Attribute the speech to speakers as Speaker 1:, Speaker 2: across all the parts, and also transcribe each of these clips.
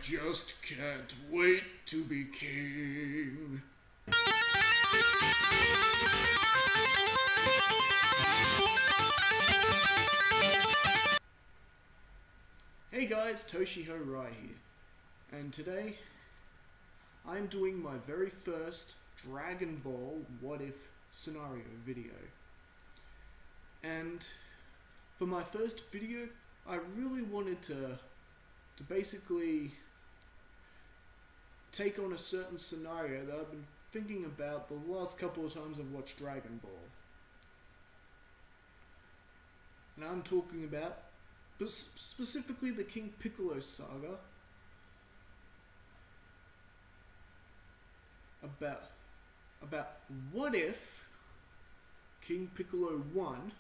Speaker 1: just can't wait to be king. Hey guys, Toshiho Rai here, and today I'm doing my very first Dragon Ball What If scenario video. And for my first video, I really wanted to basically take on a certain scenario that I've been thinking about the last couple of times I've watched Dragon Ball. Now I'm talking about specifically the King Piccolo saga, about what if King Piccolo won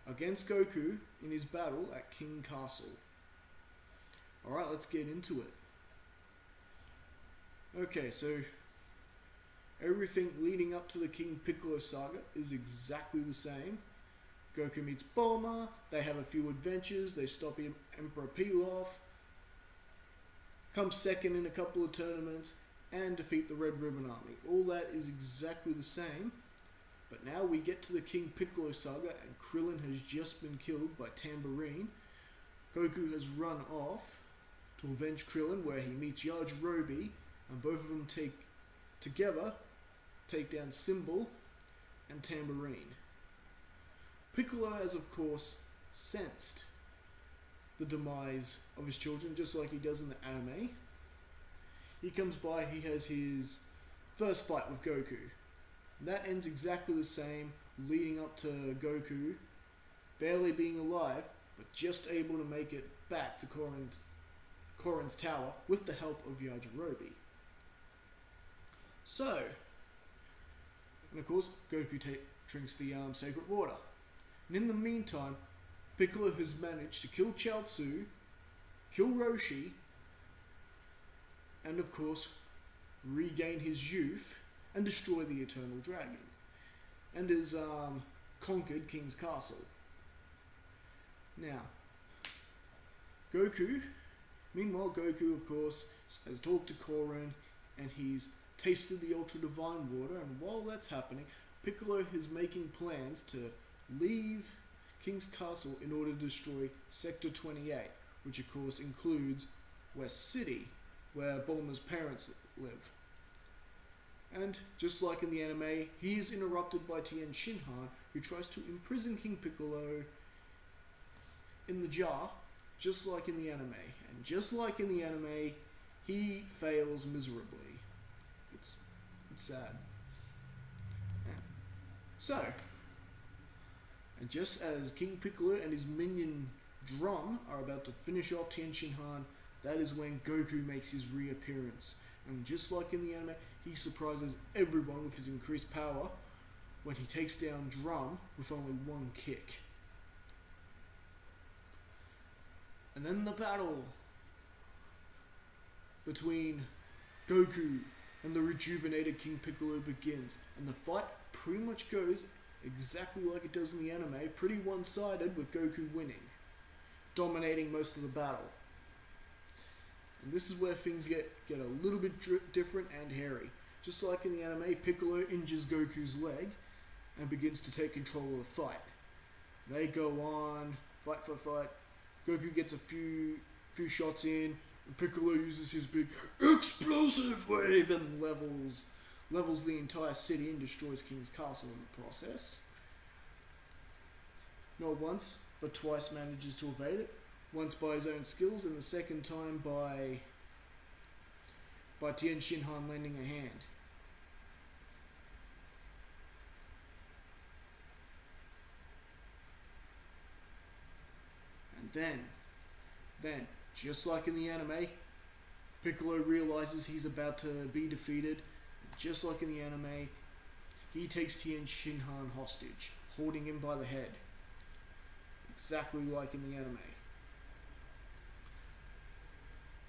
Speaker 1: against Goku in his battle at King Castle. Alright, let's get into it. Okay, so everything leading up to the King Piccolo saga is exactly the same. Goku meets Bulma, they have a few adventures, they stop Emperor Pilaf, come second in a couple of tournaments, and defeat the Red Ribbon Army. All that is exactly the same, but now we get to the King Piccolo saga and Krillin has just been killed by Tambourine. Goku has run off to avenge Krillin, where he meets Yajirobe, and both of them together take down Symbol and Tambourine. Piccolo has, of course, sensed the demise of his children, just like he does in the anime. He comes by, he has his first fight with Goku. That ends exactly the same, leading up to Goku barely being alive, but just able to make it back to Korin's tower with the help of Yajirobe. So, and of course, Goku drinks the sacred water. And in the meantime, Piccolo has managed to kill Chaozu, kill Roshi, and of course, regain his youth and destroy the Eternal Dragon. And has conquered King's Castle. Now, meanwhile Goku of course has talked to Korin and he's tasted the Ultra Divine Water, and while that's happening, Piccolo is making plans to leave King's Castle in order to destroy Sector 28, which of course includes West City, where Bulma's parents live. And just like in the anime, he is interrupted by Tien Shinhan, who tries to imprison King Piccolo in the jar, just like in the anime. And just like in the anime, he fails miserably. It's sad. Yeah. So, and just as King Piccolo and his minion Drum are about to finish off Tien Shinhan, that is when Goku makes his reappearance. And just like in the anime, he surprises everyone with his increased power when he takes down Drum with only one kick. And then the battle between Goku and the rejuvenated King Piccolo begins. And the fight pretty much goes exactly like it does in the anime, pretty one-sided with Goku winning, dominating most of the battle. And this is where things get a little bit different and hairy. Just like in the anime, Piccolo injures Goku's leg and begins to take control of the fight. They go on, fight for fight. Goku gets a few shots in, and Piccolo uses his big explosive wave and levels the entire city and destroys King's Castle in the process. Not once, but twice manages to evade it. Once by his own skills, and the second time by Tien Shinhan lending a hand. And then, just like in the anime, Piccolo realizes he's about to be defeated. And just like in the anime, he takes Tien Shinhan hostage, holding him by the head. Exactly like in the anime.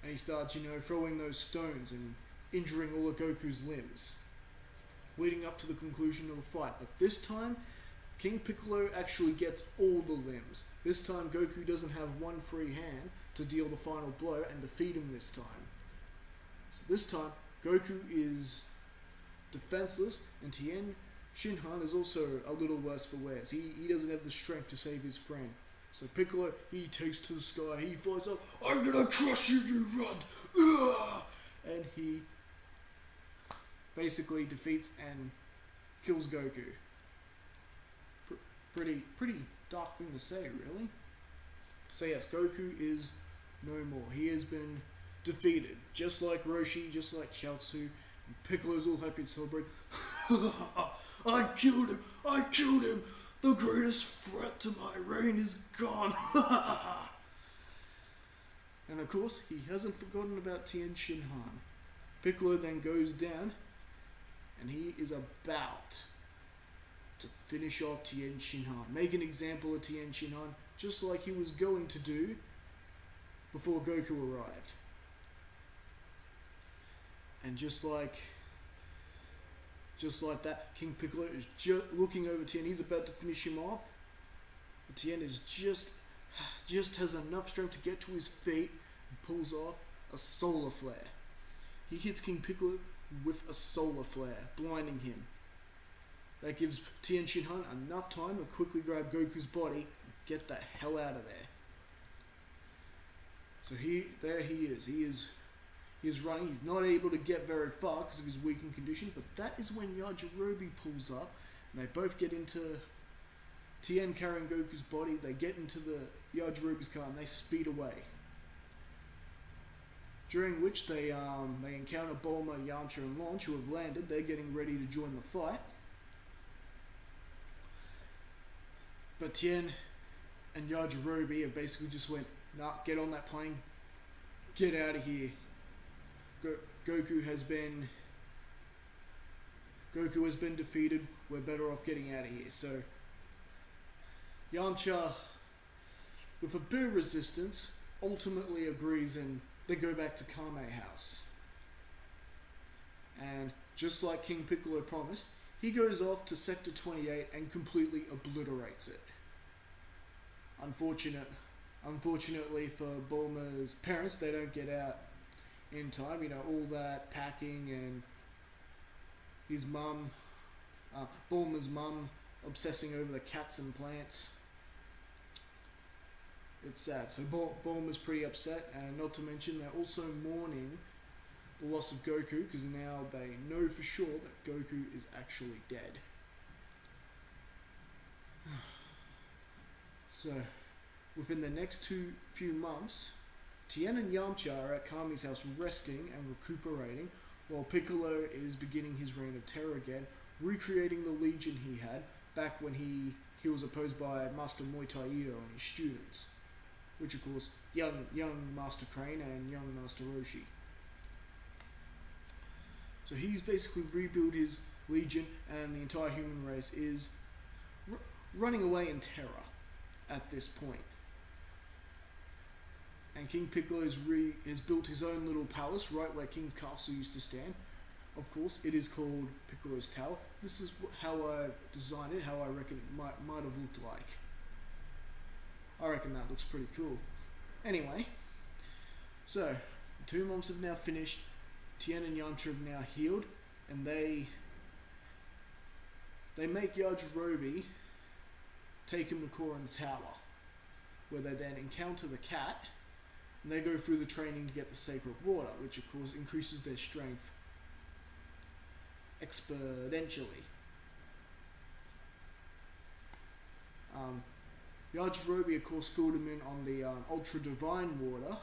Speaker 1: And he starts, throwing those stones and injuring all of Goku's limbs, leading up to the conclusion of the fight. But this time, King Piccolo actually gets all the limbs. This time, Goku doesn't have one free hand to deal the final blow and defeat him this time. So this time, Goku is defenseless, and Tien Shinhan is also a little worse for wear. He doesn't have the strength to save his friend. So Piccolo, he takes to the sky, he flies up, I'm gonna crush you, you runt! Ugh! And he basically defeats and kills Goku. Pretty dark thing to say, really. So yes, Goku is no more. He has been defeated. Just like Roshi, just like Chaozu. And Piccolo's all happy to celebrate. I killed him! I killed him! The greatest threat to my reign is gone! And of course, he hasn't forgotten about Tien Shinhan. Piccolo then goes down, and he is about to finish off Tien Shinhan. Make an example of Tien Shinhan, just like he was going to do before Goku arrived. And just like that, King Piccolo is looking over Tien. He's about to finish him off. But Tien is just has enough strength to get to his feet and pulls off a solar flare. He hits King Piccolo with a solar flare, blinding him. That gives Tien Shinhan enough time to quickly grab Goku's body and get the hell out of there. So there he is. He is running. He's not able to get very far because of his weakened condition, but that is when Yajirobe pulls up, and they both get into Tien carrying Goku's body. They get into the Yajirobe's car and they speed away. During which they encounter Bulma, Yamcha, and Launch, who have landed. They're getting ready to join the fight. But Tien and Yajirobe have basically just went, nah, get on that plane, get out of here. Goku has been defeated. We're better off getting out of here. So Yamcha, with a bit of resistance, ultimately agrees, and they go back to Kame House. And just like King Piccolo promised, he goes off to Sector 28 and completely obliterates it. Unfortunately for Bulma's parents, they don't get out in time. You know, all that packing and his mum, Bulma's mum, obsessing over the cats and plants. It's sad. So Bulma's pretty upset, and not to mention they're also mourning the loss of Goku, because now they know for sure that Goku is actually dead. So, within the next few months, Tien and Yamcha are at Kami's house resting and recuperating, while Piccolo is beginning his reign of terror again, recreating the legion he had back when he was opposed by Master Muay Thai Ito and his students, which of course young Master Crane and young Master Roshi. So he's basically rebuilt his legion, and the entire human race is running away in terror at this point. And King Piccolo has built his own little palace right where King's Castle used to stand. Of course, it is called Piccolo's Tower. This is how I designed it, how I reckon it might have looked like. I reckon that looks pretty cool. Anyway, so the 2 months have now finished. Tien and Yamcha have now healed, and they make Yajirobe take him to Korin's tower, where they then encounter the cat, and they go through the training to get the sacred water, which of course increases their strength exponentially. Yajirobe of course filled him in on the ultra divine water,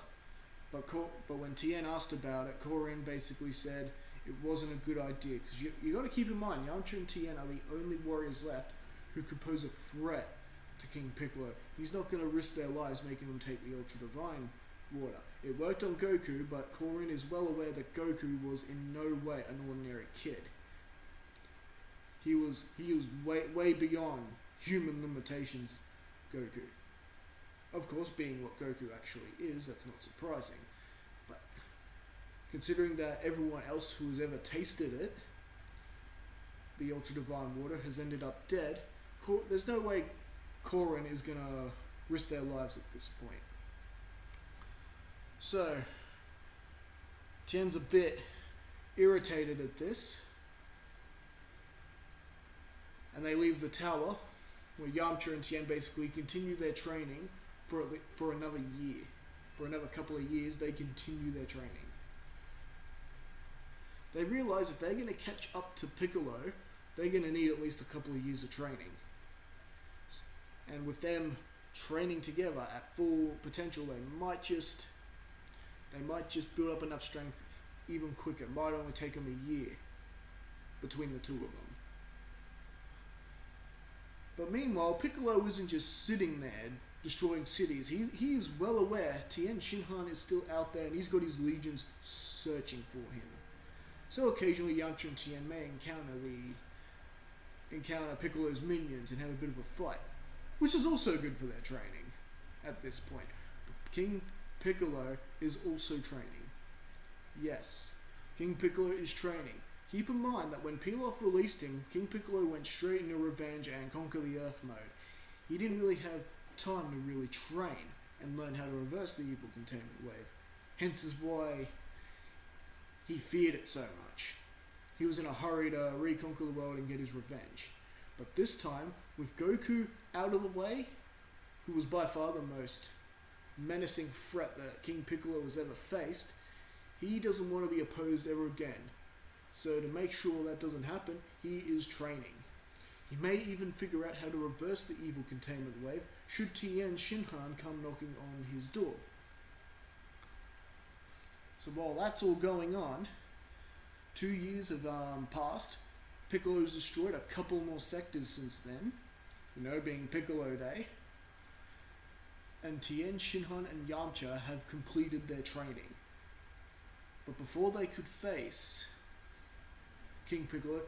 Speaker 1: but when Tien asked about it, Korin basically said it wasn't a good idea, because you got to keep in mind, Yamcha and Tien are the only warriors left who could pose a threat to King Piccolo. He's not going to risk their lives making them take the ultra divine water. It worked on Goku, but Korin is well aware that Goku was in no way an ordinary kid. He was way beyond human limitations, Goku. Of course, being what Goku actually is, that's not surprising. But considering that everyone else who has ever tasted it, the Ultra Divine Water, has ended up dead, there's no way Korin is going to risk their lives at this point. So, Tien's a bit irritated at this, and they leave the tower, where Yamcha and Tien basically continue their training for another year. For another couple of years, they continue their training. They realize if they're going to catch up to Piccolo, they're going to need at least a couple of years of training. And with them training together at full potential, they might just build up enough strength even quicker. It might only take them a year between the two of them. But meanwhile, Piccolo isn't just sitting there destroying cities. He is well aware Tien Shinhan is still out there, and he's got his legions searching for him. So occasionally Yamcha and Tien may encounter Piccolo's minions and have a bit of a fight, which is also good for their training at this point. But King Piccolo is also training. Yes, King Piccolo is training. Keep in mind that when Pilaf released him, King Piccolo went straight into revenge and conquer the Earth mode. He didn't really have time to really train and learn how to reverse the evil containment wave. Hence is why he feared it so much. He was in a hurry to reconquer the world and get his revenge. But this time, with Goku out of the way, who was by far the most menacing threat that King Piccolo has ever faced, he doesn't want to be opposed ever again. So to make sure that doesn't happen, he is training. He may even figure out how to reverse the evil containment wave should Tien Shinhan come knocking on his door. So while that's all going on, 2 years have passed. Piccolo's destroyed a couple more sectors since then, being Piccolo Day. And Tien, Shinhan, and Yamcha have completed their training. But before they could face King Piccolo,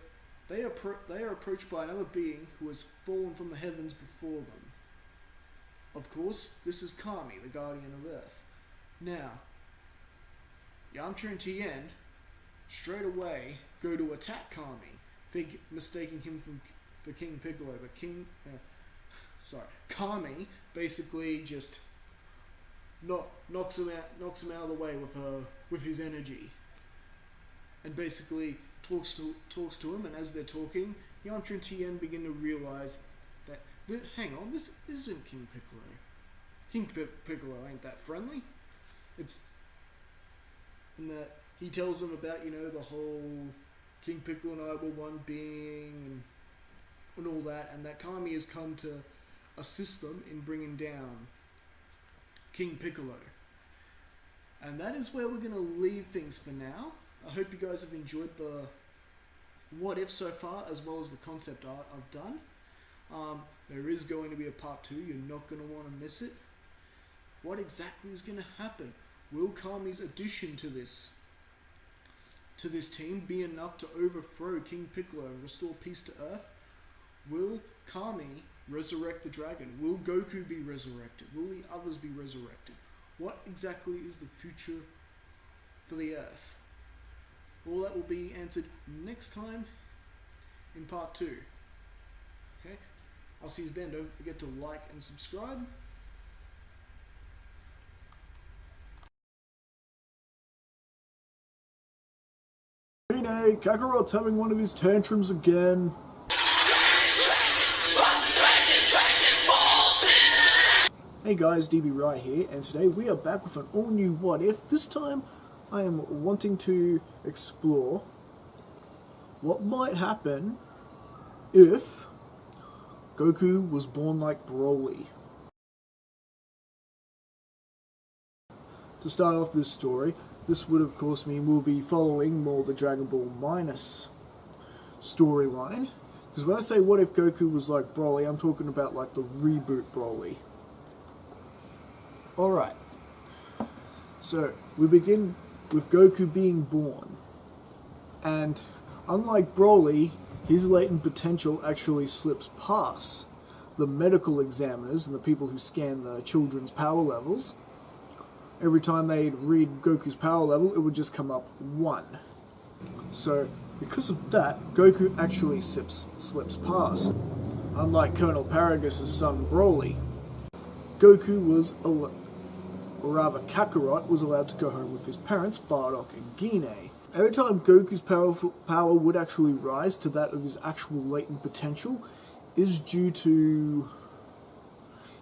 Speaker 1: they are approached by another being who has fallen from the heavens before them. Of course, this is Kami, the Guardian of Earth. Now, Yamcha and Tien straight away go to attack Kami, mistaking him for King Piccolo, but Kami basically just knocks him out of the way with his energy, and basically talks to him. And as they're talking, Yamcha and Tien begin to realize that hang on, this isn't King Piccolo. King Piccolo ain't that friendly. And that he tells them about the whole King Piccolo and I were one being and all that, and that Kami has come to assist them in bringing down King Piccolo. And that is where we're going to leave things for now. I hope you guys have enjoyed the what if so far, as well as the concept art I've done. There is going to be a part 2. You're not going to want to miss it. What exactly is going to happen? Will Kami's addition to this team be enough to overthrow King Piccolo and restore peace to Earth? Will Kami resurrect the dragon? Will Goku be resurrected? Will the others be resurrected? What exactly is the future for the Earth? All that will be answered next time in part 2. Okay? I'll see you then. Don't forget to like and subscribe. Hey, Kakarot's having one of his tantrums again. Hey guys, DB RYATHON here, and today we are back with an all-new What If. This time, I am wanting to explore what might happen if Goku was born like Broly. To start off this story, this would of course mean we'll be following more the Dragon Ball Minus storyline. Because when I say what if Goku was like Broly, I'm talking about like the reboot Broly. Alright, so we begin with Goku being born, and unlike Broly, his latent potential actually slips past the medical examiners and the people who scan the children's power levels. Every time they'd read Goku's power level, it would just come up 1. So, because of that, Goku actually slips past. Unlike Colonel Paragus' son Broly, Goku was or rather Kakarot, was allowed to go home with his parents, Bardock and Gine. Every time Goku's power would actually rise to that of his actual latent potential is due to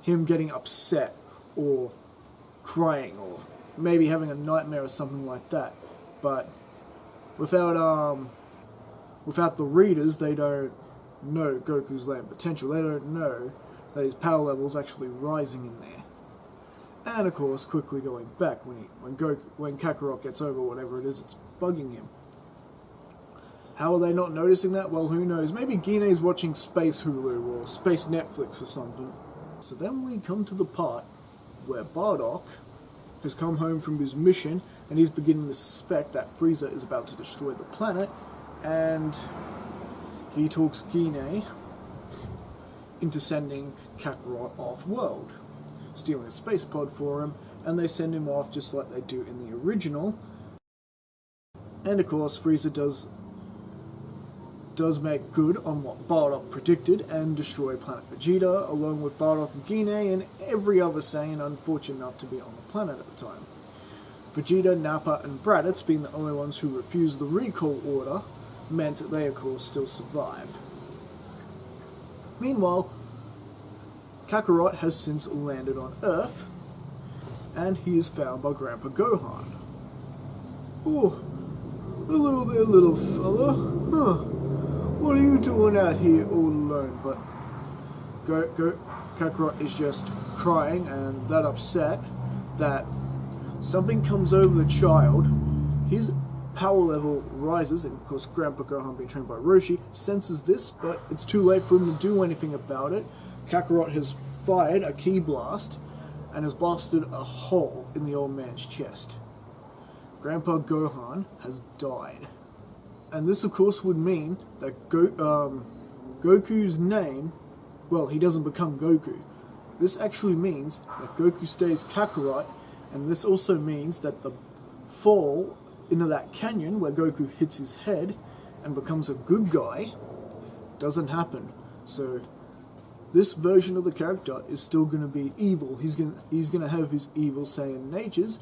Speaker 1: him getting upset or crying or maybe having a nightmare or something like that. But without the readers, they don't know Goku's latent potential. They don't know that his power level is actually rising in there. And of course, quickly going back when Kakarot gets over whatever it is that's bugging him. How are they not noticing that? Well, who knows? Maybe Gine's watching Space Hulu or Space Netflix or something. So then we come to the part where Bardock has come home from his mission and he's beginning to suspect that Frieza is about to destroy the planet, and he talks Gine into sending Kakarot off-world, stealing a space pod for him, and they send him off just like they do in the original. And of course, Frieza does make good on what Bardock predicted and destroy planet Vegeta, along with Bardock and Gine and every other Saiyan unfortunate enough to be on the planet at the time. Vegeta, Nappa and Raditz, being the only ones who refused the recall order, meant they of course still survive. Meanwhile, Kakarot has since landed on Earth, and he is found by Grandpa Gohan. Oh, hello there, little fella. Huh. What are you doing out here all alone? But Kakarot is just crying and that upset that something comes over the child. His power level rises, and of course Grandpa Gohan, being trained by Roshi, senses this, but it's too late for him to do anything about it. Kakarot has fired a ki blast and has blasted a hole in the old man's chest. Grandpa Gohan has died. And this, of course, would mean that Goku's name, well, he doesn't become Goku. This actually means that Goku stays Kakarot, and this also means that the fall into that canyon where Goku hits his head and becomes a good guy doesn't happen. So this version of the character is still going to be evil. He's going to have his evil Saiyan natures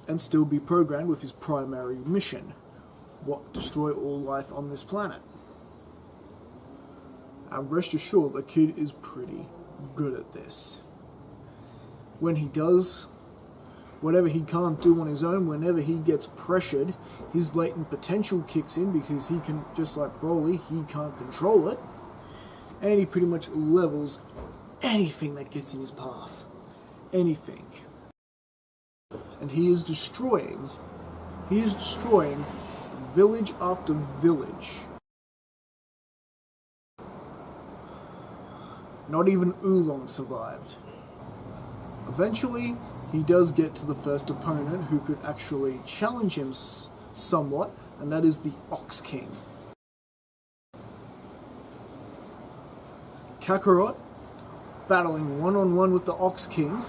Speaker 1: and still be programmed with his primary mission. What? Destroy all life on this planet. And rest assured, the kid is pretty good at this. When he does whatever he can't do on his own, whenever he gets pressured, his latent potential kicks in because he can, just like Broly, he can't control it. And he pretty much levels anything that gets in his path. Anything. And he is destroying village after village. Not even Oolong survived. Eventually, he does get to the first opponent who could actually challenge him somewhat, and that is the Ox King. Kakarot battling one-on-one with the Ox King,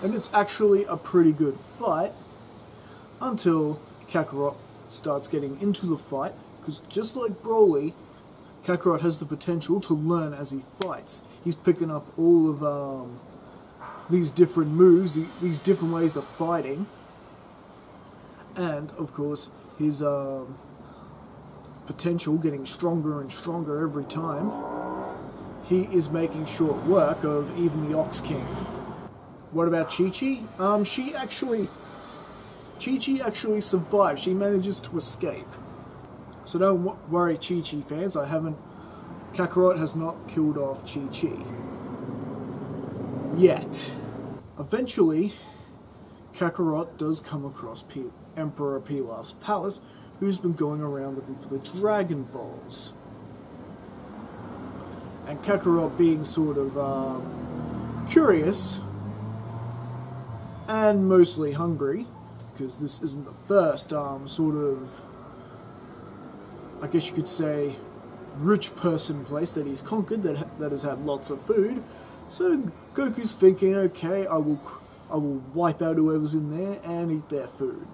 Speaker 1: and it's actually a pretty good fight until Kakarot starts getting into the fight, because just like Broly, Kakarot has the potential to learn as he fights. He's picking up all of these different moves, these different ways of fighting, and of course his potential getting stronger and stronger every time. He is making short work of even the Ox King. What about Chi-Chi? Chi-Chi actually survives. She manages to escape. So don't worry, Chi-Chi fans. Kakarot has not killed off Chi-Chi. Yet. Eventually, Kakarot does come across Emperor Pilaf's palace, who's been going around looking for the Dragon Balls. And Kakarot, being sort of curious and mostly hungry, because this isn't the first sort of, I guess you could say, rich person place that he's conquered that has had lots of food. So Goku's thinking, okay, I will wipe out whoever's in there and eat their food.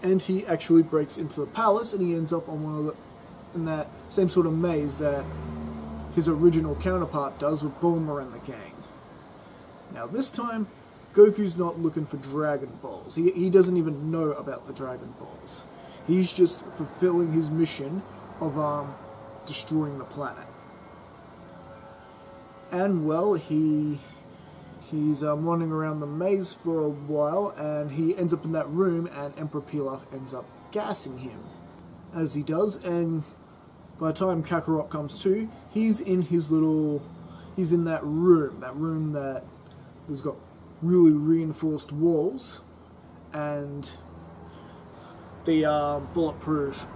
Speaker 1: And he actually breaks into the palace, and he ends up on in that same sort of maze that his original counterpart does with Bulma and the gang. Now this time, Goku's not looking for Dragon Balls. He doesn't even know about the Dragon Balls. He's just fulfilling his mission of destroying the planet. And well, he's wandering around the maze for a while, and he ends up in that room, and Emperor Pilaf ends up gassing him, as he does. And by the time Kakarot comes to, he's in that room that has got really reinforced walls and the bulletproof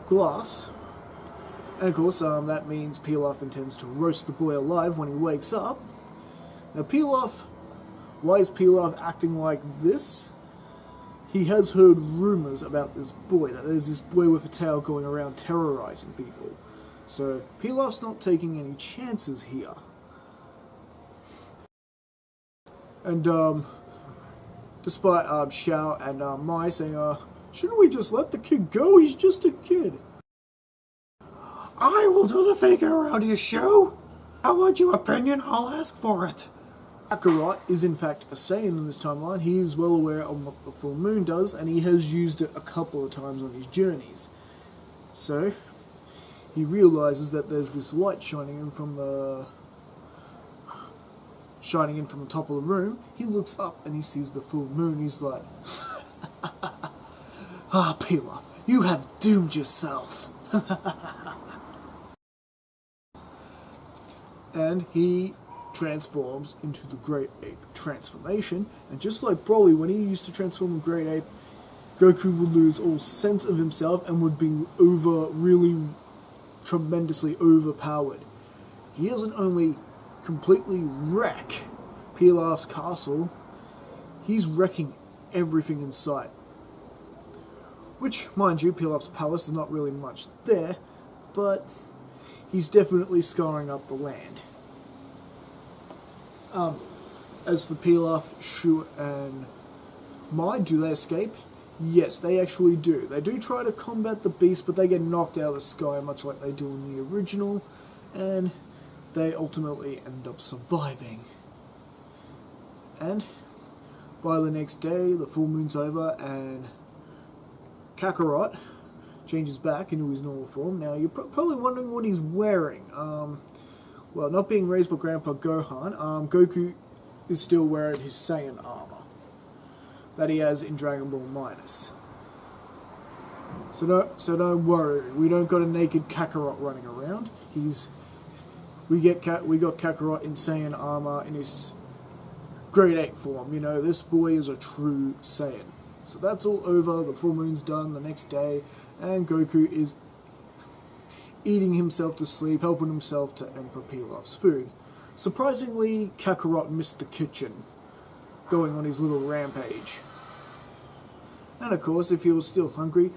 Speaker 1: glass. And of course, that means Pilaf intends to roast the boy alive when he wakes up. Now why is Pilaf acting like this? He has heard rumours about this boy, that there's this boy with a tail going around terrorising people. So Pilaf's not taking any chances here. And despite Xiao and Mai saying, shouldn't we just let the kid go? He's just a kid.
Speaker 2: I will do the figure around your show. I want your opinion, I'll ask for it.
Speaker 1: Kakarot is in fact a Saiyan in this timeline. He is well aware of what the full moon does, and he has used it a couple of times on his journeys. So, he realizes that there's this light shining in from the top of the room. He looks up and he sees the full moon. He's like, Pilaf, you have doomed yourself. And he transforms into the Great Ape transformation, and just like Broly, when he used to transform in Great Ape, Goku would lose all sense of himself and would be really tremendously overpowered. He doesn't only completely wreck Pilaf's castle, he's wrecking everything in sight. Which, mind you, Pilaf's palace is not really much there, but he's definitely scarring up the land. As for Pilaf, Shu, and Mai, do they escape? Yes, they actually do. They do try to combat the beast, but they get knocked out of the sky, much like they do in the original, and they ultimately end up surviving. And by the next day, the full moon's over, and Kakarot changes back into his normal form. Now, you're probably wondering what he's wearing. Well, not being raised by Grandpa Gohan, Goku is still wearing his Saiyan armor that he has in Dragon Ball Minus. So don't worry, we don't got a naked Kakarot running around. We got Kakarot in Saiyan armor in his Great Ape form. You know, this boy is a true Saiyan. So that's all over. The full moon's done the next day, and Goku is eating himself to sleep, helping himself to Emperor Pilaf's food. Surprisingly, Kakarot missed the kitchen, going on his little rampage. And of course, if he was still hungry,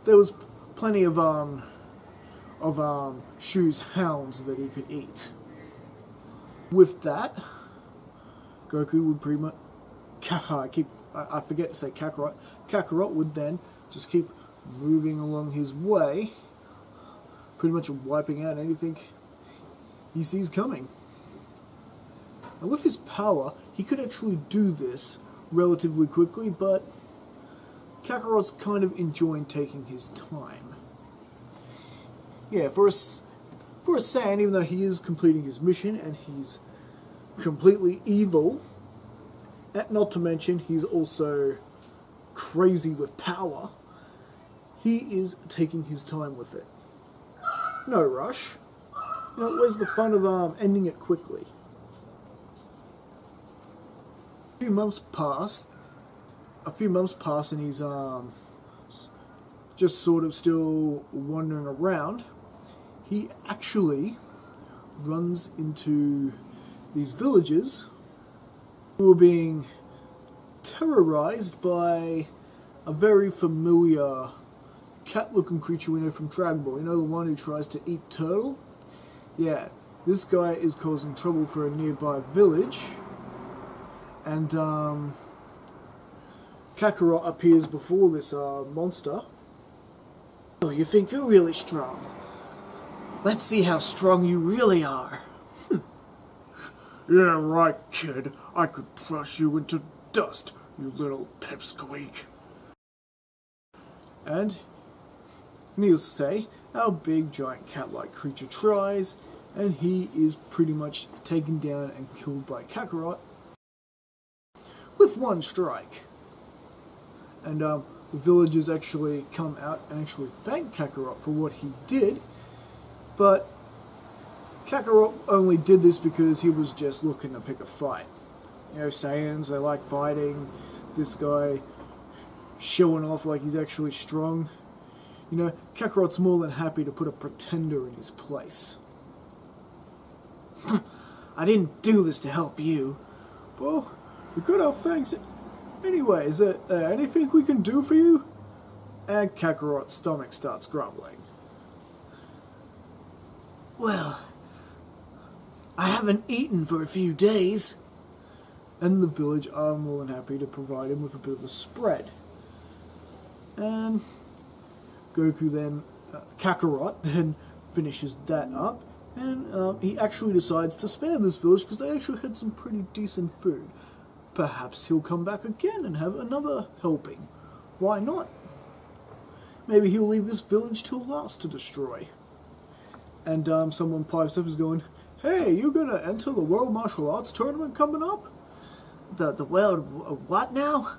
Speaker 1: there was plenty of Shu's hounds that he could eat. With that, Goku would pretty much... I forget to say Kakarot. Kakarot would then just keep moving along his way, pretty much wiping out anything he sees coming. And with his power, he could actually do this relatively quickly, but Kakarot's kind of enjoying taking his time. Yeah, for a Saiyan, even though he is completing his mission and he's completely evil, not to mention he's also crazy with power, he is taking his time with it. No rush. You know, where's the fun of ending it quickly? A few months pass, and he's just sort of still wandering around. He actually runs into these villagers who are being terrorized by a very familiar cat-looking creature we know from Dragon Ball. You know, the one who tries to eat Turtle? Yeah, this guy is causing trouble for a nearby village, and Kakarot appears before this monster. Oh, you think you're really strong? Let's see how strong you really are.
Speaker 2: Yeah, right, kid. I could crush you into dust, you little pipsqueak. And, needless to say, our big giant cat-like creature tries, and he is pretty much taken down and killed by Kakarot with one strike. And the villagers actually come out and actually thank Kakarot for what he did, but Kakarot only did this because he was just looking to pick a fight. You know, Saiyans, they like fighting. This guy showing off like he's actually strong. You know, Kakarot's more than happy to put a pretender in his place. I didn't do this to help you. Well, we got our thanks. Anyway, is there anything we can do for you? And Kakarot's stomach starts grumbling. Well, I haven't eaten for a few days. And the village are more than happy to provide him with a bit of a spread. And Goku then, Kakarot then finishes that up, and he actually decides to spare this village because they actually had some pretty decent food. Perhaps he'll come back again and have another helping. Why not? Maybe he'll leave this village till last to destroy. And someone pipes up is going, "Hey, you gonna enter the World Martial Arts Tournament coming up?" The World what now?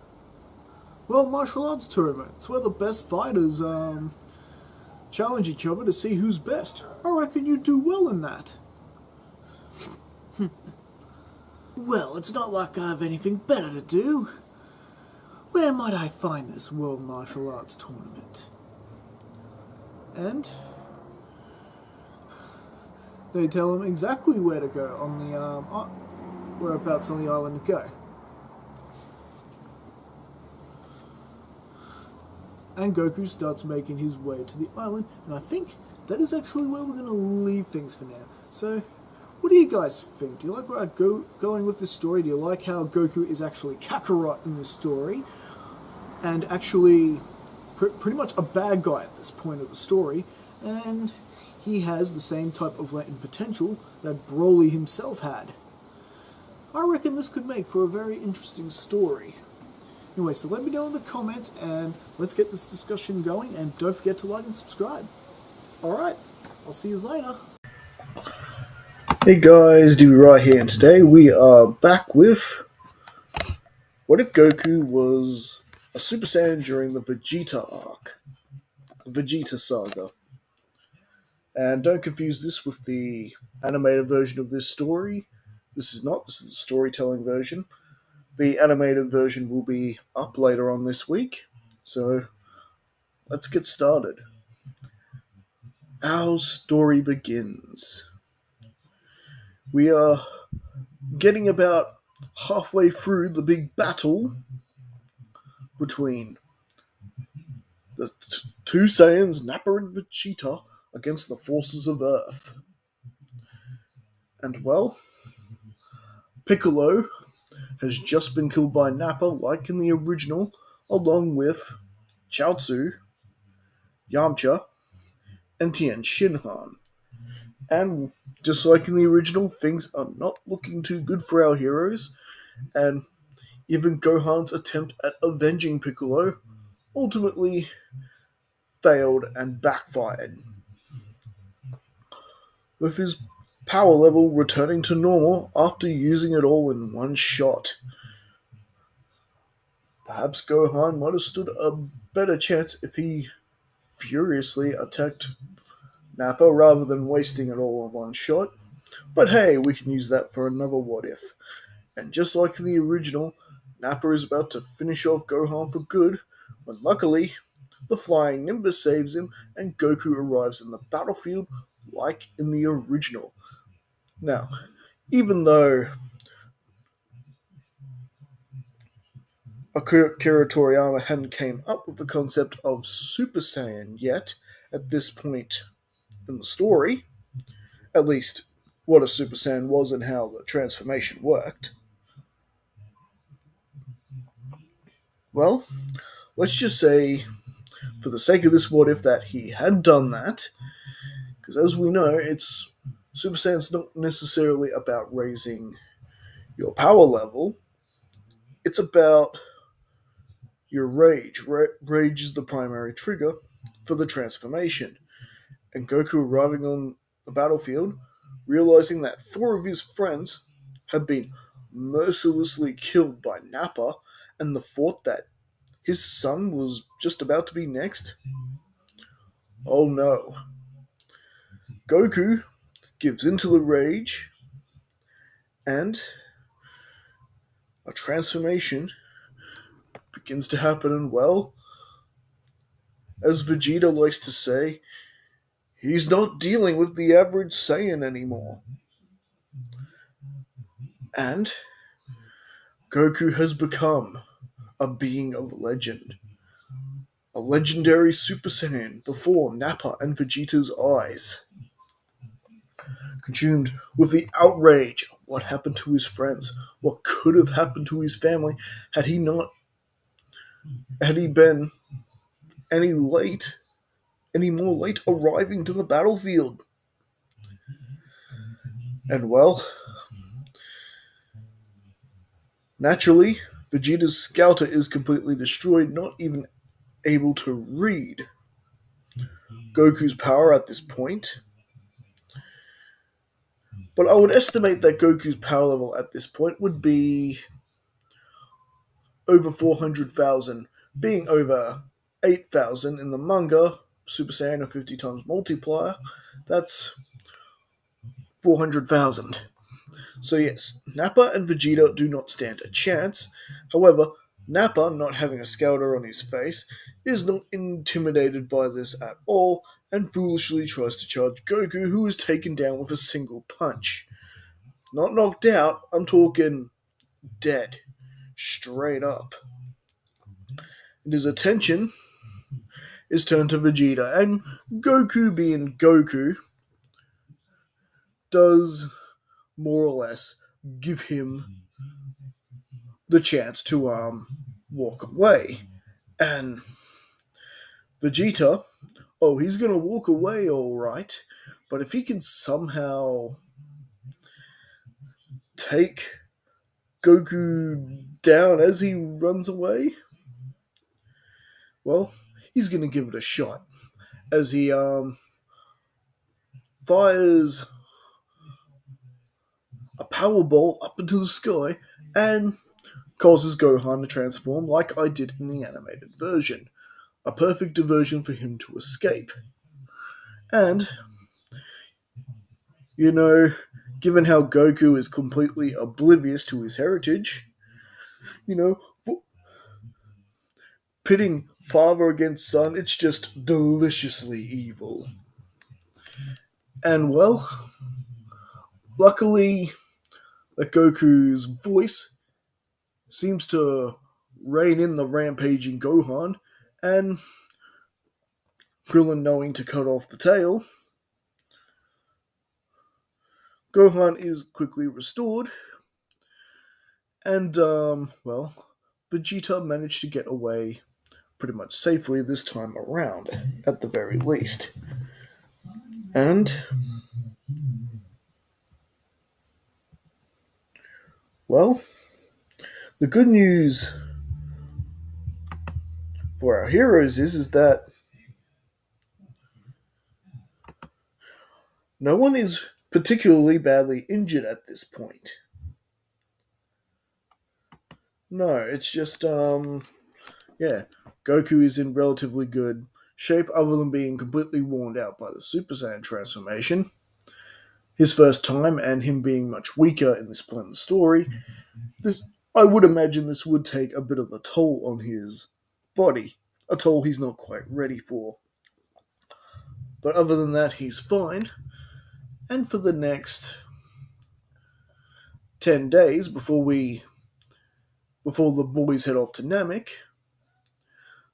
Speaker 2: World Martial Arts Tournament. It's where the best fighters challenge each other to see who's best. I reckon you'd do well in that. Well, it's not like I have anything better to do. Where might I find this World Martial Arts Tournament? And they tell him exactly where to go on the whereabouts on the island to go. And Goku starts making his way to the island, and I think that is actually where we're going to leave things for now. So, what do you guys think? Do you like where I'm going with this story? Do you like how Goku is actually Kakarot in this story, and actually pretty much a bad guy at this point of the story, and he has the same type of latent potential that Broly himself had? I reckon this could make for a very interesting story. Anyway, so let me know in the comments, and let's get this discussion going, and don't forget to like and subscribe. Alright, I'll see you later.
Speaker 1: Hey guys, DB right here, and today we are back with what if Goku was a Super Saiyan during the Vegeta arc, the Vegeta saga. And don't confuse this with the animated version of this story. This is the storytelling version. The animated version will be up later on this week, so let's get started. Our story begins. We are getting about halfway through the big battle between the two Saiyans, Nappa and Vegeta, against the forces of Earth. And well, Piccolo has just been killed by Nappa, like in the original, along with Chaozu, Yamcha, and Tien Shinhan. And just like in the original, things are not looking too good for our heroes, and even Gohan's attempt at avenging Piccolo ultimately failed and backfired. With his power level returning to normal after using it all in one shot. Perhaps Gohan might have stood a better chance if he furiously attacked Nappa rather than wasting it all in one shot. But hey, we can use that for another what if. And just like in the original, Nappa is about to finish off Gohan for good, when luckily, the flying Nimbus saves him and Goku arrives in the battlefield like in the original. Now, even though Akira Toriyama hadn't came up with the concept of Super Saiyan yet at this point in the story, at least what a Super Saiyan was and how the transformation worked, well, let's just say, for the sake of this what if, that he had done that, because as we know, Super Saiyan's not necessarily about raising Your power level, it's about your rage. Rage is the primary trigger for the transformation. And Goku arriving on the battlefield, realizing that four of his friends had been mercilessly killed by Nappa, and the thought that his son was just about to be next. Oh no. Goku gives into the rage, and a transformation begins to happen, and well, as Vegeta likes to say, he's not dealing with the average Saiyan anymore. And Goku has become a being of legend. A legendary Super Saiyan before Nappa and Vegeta's eyes. Consumed with the outrage of what happened to his friends, what could have happened to his family had he been any more late arriving to the battlefield. And well, naturally, Vegeta's scouter is completely destroyed, not even able to read Goku's power at this point. But I would estimate that Goku's power level at this point would be over 400,000, being over 8,000 in the manga, Super Saiyan of 50 times multiplier, that's 400,000. So yes, Nappa and Vegeta do not stand a chance. However, Nappa, not having a scouter on his face, is not intimidated by this at all, and foolishly tries to charge Goku, who is taken down with a single punch. Not knocked out, I'm talking dead. Straight up. And his attention is turned to Vegeta, and Goku, being Goku, does more or less give him the chance to walk away. And Vegeta, oh, he's gonna walk away alright, but if he can somehow take Goku down as he runs away, well, he's gonna give it a shot. As he fires a power ball up into the sky and causes Gohan to transform like I did in the animated version. A perfect diversion for him to escape. And, you know, given how Goku is completely oblivious to his heritage, you know, pitting father against son, it's just deliciously evil. And, well, luckily, that Goku's voice seems to rein in the rampaging Gohan, and Krillin knowing to cut off the tail, Gohan is quickly restored, and, well, Vegeta managed to get away pretty much safely this time around, at the very least. And, well, the good news for our heroes is that no one is particularly badly injured at this point. No, it's just, yeah, Goku is in relatively good shape other than being completely worn out by the Super Saiyan transformation. His first time and him being much weaker in this point of the story, I would imagine this would take a bit of a toll on his body, a toll he's not quite ready for. But other than that, he's fine. And for the next 10 days before the boys head off to Namek,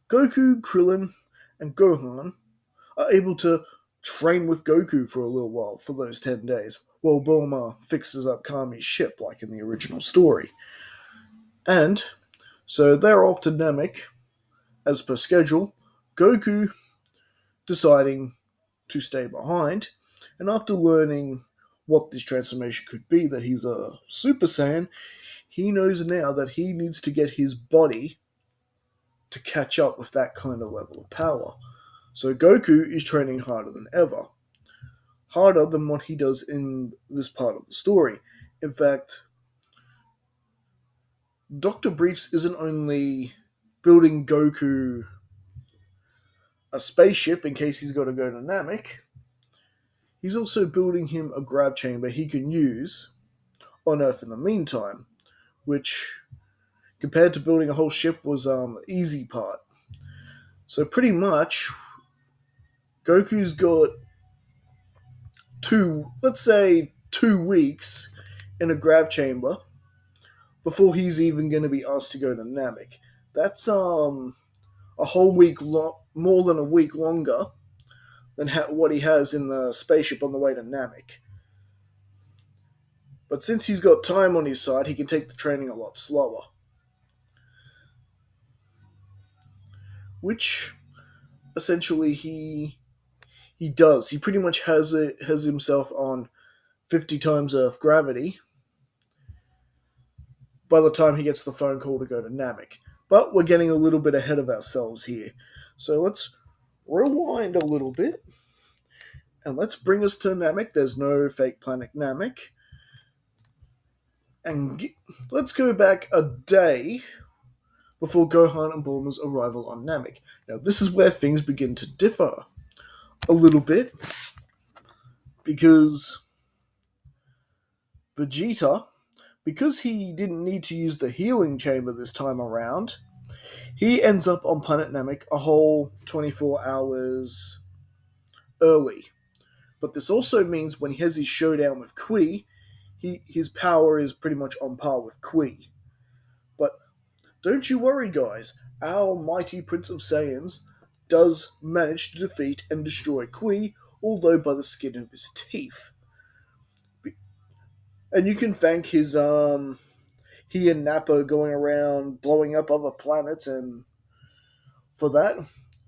Speaker 1: Goku, Krillin, and Gohan are able to train with Goku for a little while for those 10 days, while Bulma fixes up Kami's ship like in the original story. And so they're off to Namek, as per schedule, Goku deciding to stay behind, and after learning
Speaker 2: what this transformation could be, that he's a Super Saiyan, he knows now that he needs to get his body to catch up with that kind of level of power. So Goku is training harder than ever, harder than what he does in this part of the story. In fact, Dr. Briefs isn't only building Goku a spaceship in case he's got to go to Namek, he's also building him a grav chamber he can use on Earth in the meantime, which, compared to building a whole ship, was easy part. So pretty much, Goku's got let's say 2 weeks in a grav chamber before he's even going to be asked to go to Namek. That's a whole week more than a week longer than what he has in the spaceship on the way to Namek. But since he's got time on his side, he can take the training a lot slower. Which essentially he does. He pretty much has himself on 50 times Earth gravity by the time he gets the phone call to go to Namek. But we're getting a little bit ahead of ourselves here. So let's rewind a little bit and let's bring us to Namek. There's no fake planet Namek. And let's go back a day before Gohan and Bulma's arrival on Namek. Now, this is where things begin to differ a little bit, because Vegeta, because he didn't need to use the healing chamber this time around, he ends up on planet Namek a whole 24 hours early. But this also means when he has his showdown with Kui, his power is pretty much on par with Kui. But don't you worry, guys, our mighty Prince of Saiyans does manage to defeat and destroy Kui, although by the skin of his teeth. And you can thank his he and Nappa going around blowing up other planets, and for that,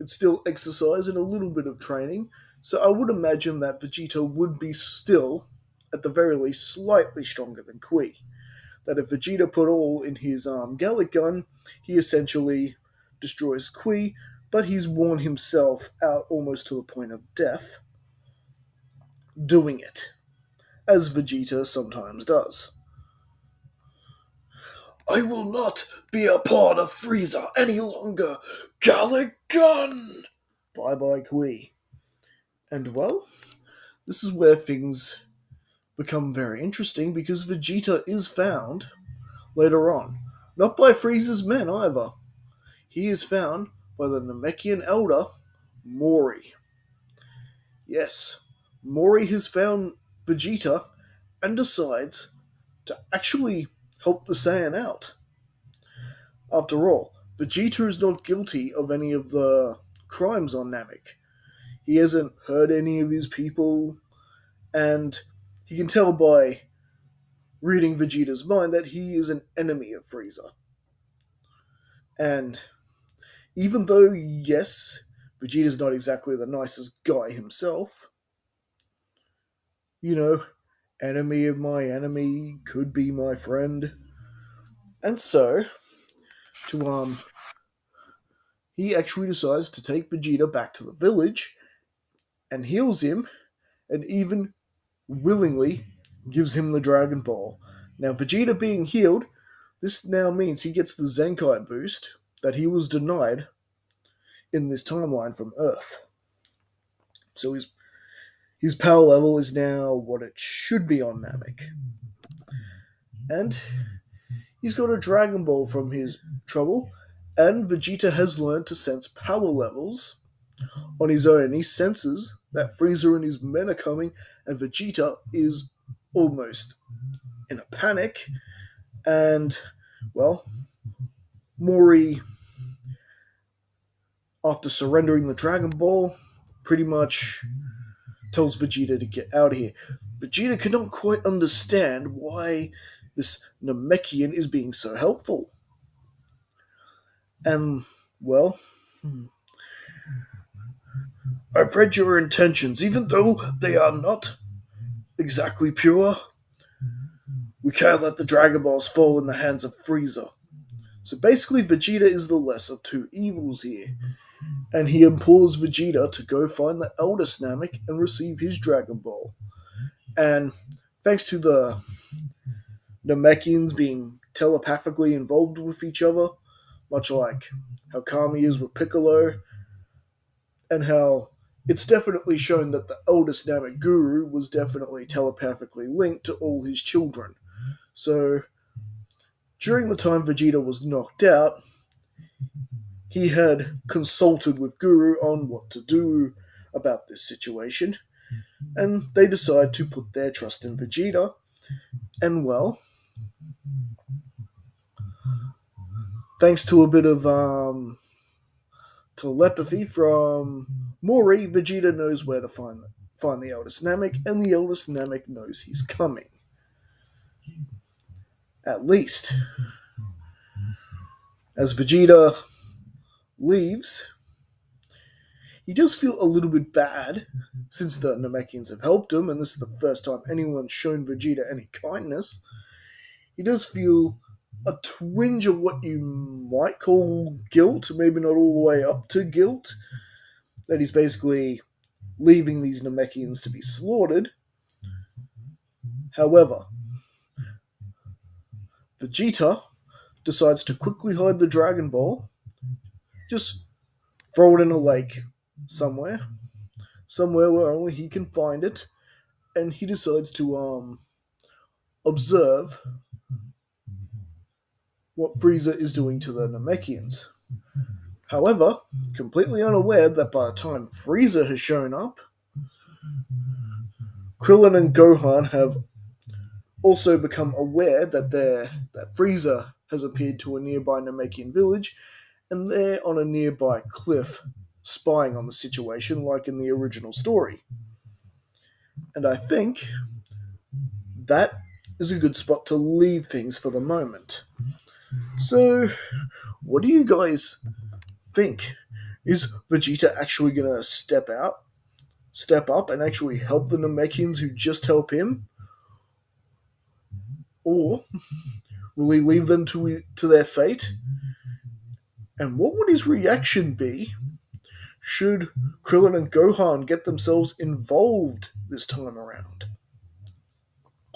Speaker 2: it's still exercise and a little bit of training. So I would imagine that Vegeta would be still, at the very least, slightly stronger than Kui. That if Vegeta put all in his Gallic gun, he essentially destroys Kui, but he's worn himself out almost to the point of death doing it, as Vegeta sometimes does. I will not be a part of Frieza any longer. Gallic gun! Bye-bye, Kui. And well, this is where things become very interesting, because Vegeta is found later on. Not by Frieza's men either. He is found by the Namekian elder, Mori. Yes, Mori has found Vegeta and decides to actually help the Saiyan out. After all, Vegeta is not guilty of any of the crimes on Namek. He hasn't hurt any of his people, and he can tell by reading Vegeta's mind that he is an enemy of Frieza. And even though, yes, Vegeta's not exactly the nicest guy himself, enemy of my enemy could be my friend. And so, he actually decides to take Vegeta back to the village and heals him, and even willingly gives him the Dragon Ball. Now, Vegeta being healed, this now means he gets the Zenkai boost that he was denied in this timeline from Earth. So his power level is now what it should be on Namek. And he's got a Dragon Ball from his trouble, and Vegeta has learned to sense power levels on his own. He senses that Frieza and his men are coming, and Vegeta is almost in a panic. And, well, Mori, after surrendering the Dragon Ball, pretty much tells Vegeta to get out of here. Vegeta cannot quite understand why this Namekian is being so helpful. And, well, I've read your intentions, even though they are not exactly pure, we can't let the Dragon Balls fall in the hands of Frieza. So basically, Vegeta is the less of two evils here, and he implores Vegeta to go find the Elder Namek and receive his Dragon Ball. And thanks to the Namekians being telepathically involved with each other, much like how Kami is with Piccolo, and how it's definitely shown that the Elder Namek Guru was definitely telepathically linked to all his children. So, during the time Vegeta was knocked out, he had consulted with Guru on what to do about this situation, and they decide to put their trust in Vegeta. And well, thanks to a bit of telepathy from Mori, Vegeta knows where to find the Elder Namek, and the Elder Namek knows he's coming. At least. As Vegeta leaves, he does feel a little bit bad since the Namekians have helped him, and this is the first time anyone's shown Vegeta any kindness. He does feel a twinge of what you might call guilt, maybe not all the way up to guilt, that he's basically leaving these Namekians to be slaughtered. However, Vegeta decides to quickly hide the Dragon Ball, just throw it in a lake somewhere where only he can find it, and he decides to observe what Frieza is doing to the Namekians. However, completely unaware that by the time Frieza has shown up, Krillin and Gohan have also become aware that Frieza has appeared to a nearby Namekian village, and they're on a nearby cliff spying on the situation like in the original story. And I think that is a good spot to leave things for the moment. So, what do you guys think? Is Vegeta actually going to step up and actually help the Namekians who just help him? Or will he leave them to their fate? And what would his reaction be should Krillin and Gohan get themselves involved this time around?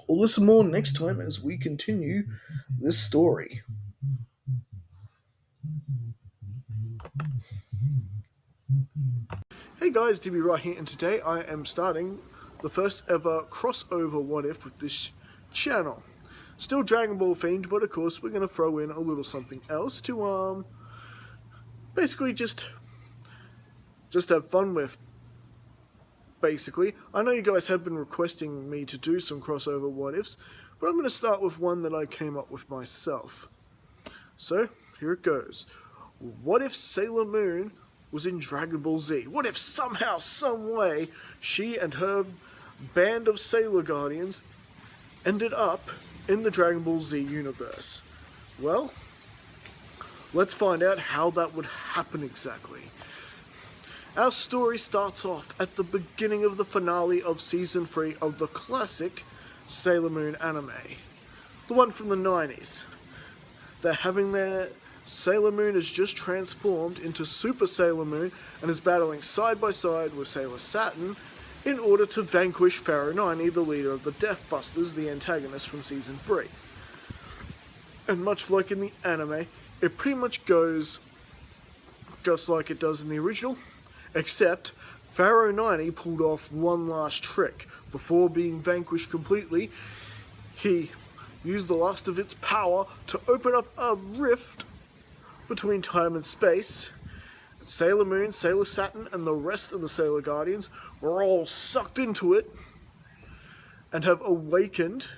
Speaker 2: We'll listen more next time as we continue this story. Hey guys, DB right here, and today I am starting the first ever crossover What If with this channel. Still Dragon Ball themed, but of course we're going to throw in a little something else to basically just have fun with. Basically, I know you guys have been requesting me to do some crossover what ifs, but I'm going to start with one that I came up with myself. So, here it goes. What if Sailor Moon was in Dragon Ball Z? What if somehow, some way, she and her band of Sailor Guardians ended up in the Dragon Ball Z universe? Well, let's find out how that would happen exactly. Our story starts off at the beginning of the finale of Season 3 of the classic Sailor Moon anime. The one from the 90s. They're having their... Sailor Moon has just transformed into Super Sailor Moon and is battling side by side with Sailor Saturn in order to vanquish Pharaoh 90, the leader of the Death Busters, the antagonist from Season 3. And much like in the anime, it pretty much goes just like it does in the original, except Pharaoh 90 pulled off one last trick. Before being vanquished completely, he used the last of its power to open up a rift between time and space. Sailor Moon, Sailor Saturn, and the rest of the Sailor Guardians were all sucked into it and have awakened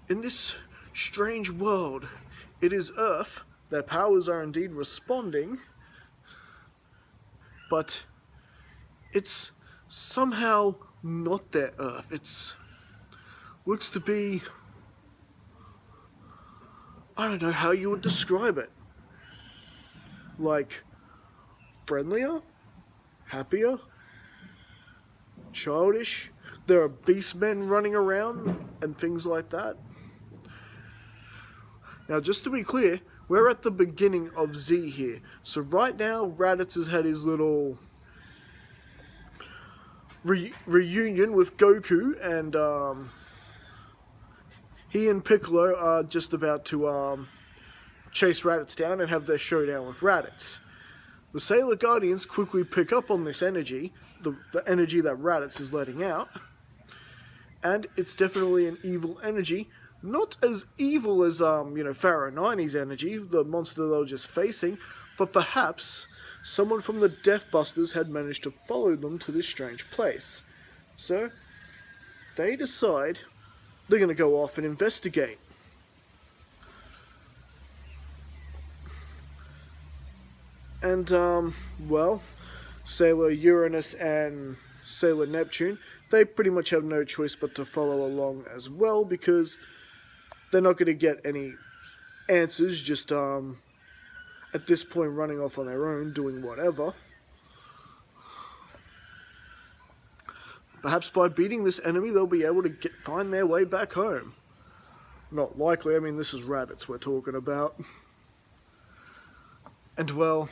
Speaker 2: in this strange world. It is Earth. Their powers are indeed responding, but it's somehow not their Earth. It's looks to be, I don't know how you would describe it. Like, friendlier? Happier? Childish?
Speaker 1: there are beastmen running around and things like that. Now, just to be clear, we're at the beginning of Z here. So right now, Raditz has had his little reunion with Goku, and he and Piccolo are just about to chase Raditz down and have their showdown with Raditz. The Sailor Guardians quickly pick up on this energy, the energy that Raditz is letting out, and it's definitely an evil energy. Not as evil as, Pharaoh 90's energy, the monster they were just facing, but perhaps someone from the Deathbusters had managed to follow them to this strange place. So, they decide they're going to go off and investigate. And, Sailor Uranus and Sailor Neptune, they pretty much have no choice but to follow along as well, because they're not going to get any answers, just, at this point running off on their own, doing whatever. Perhaps by beating this enemy, they'll be able to find their way back home. Not likely, I mean, this is Raditz we're talking about. And, well,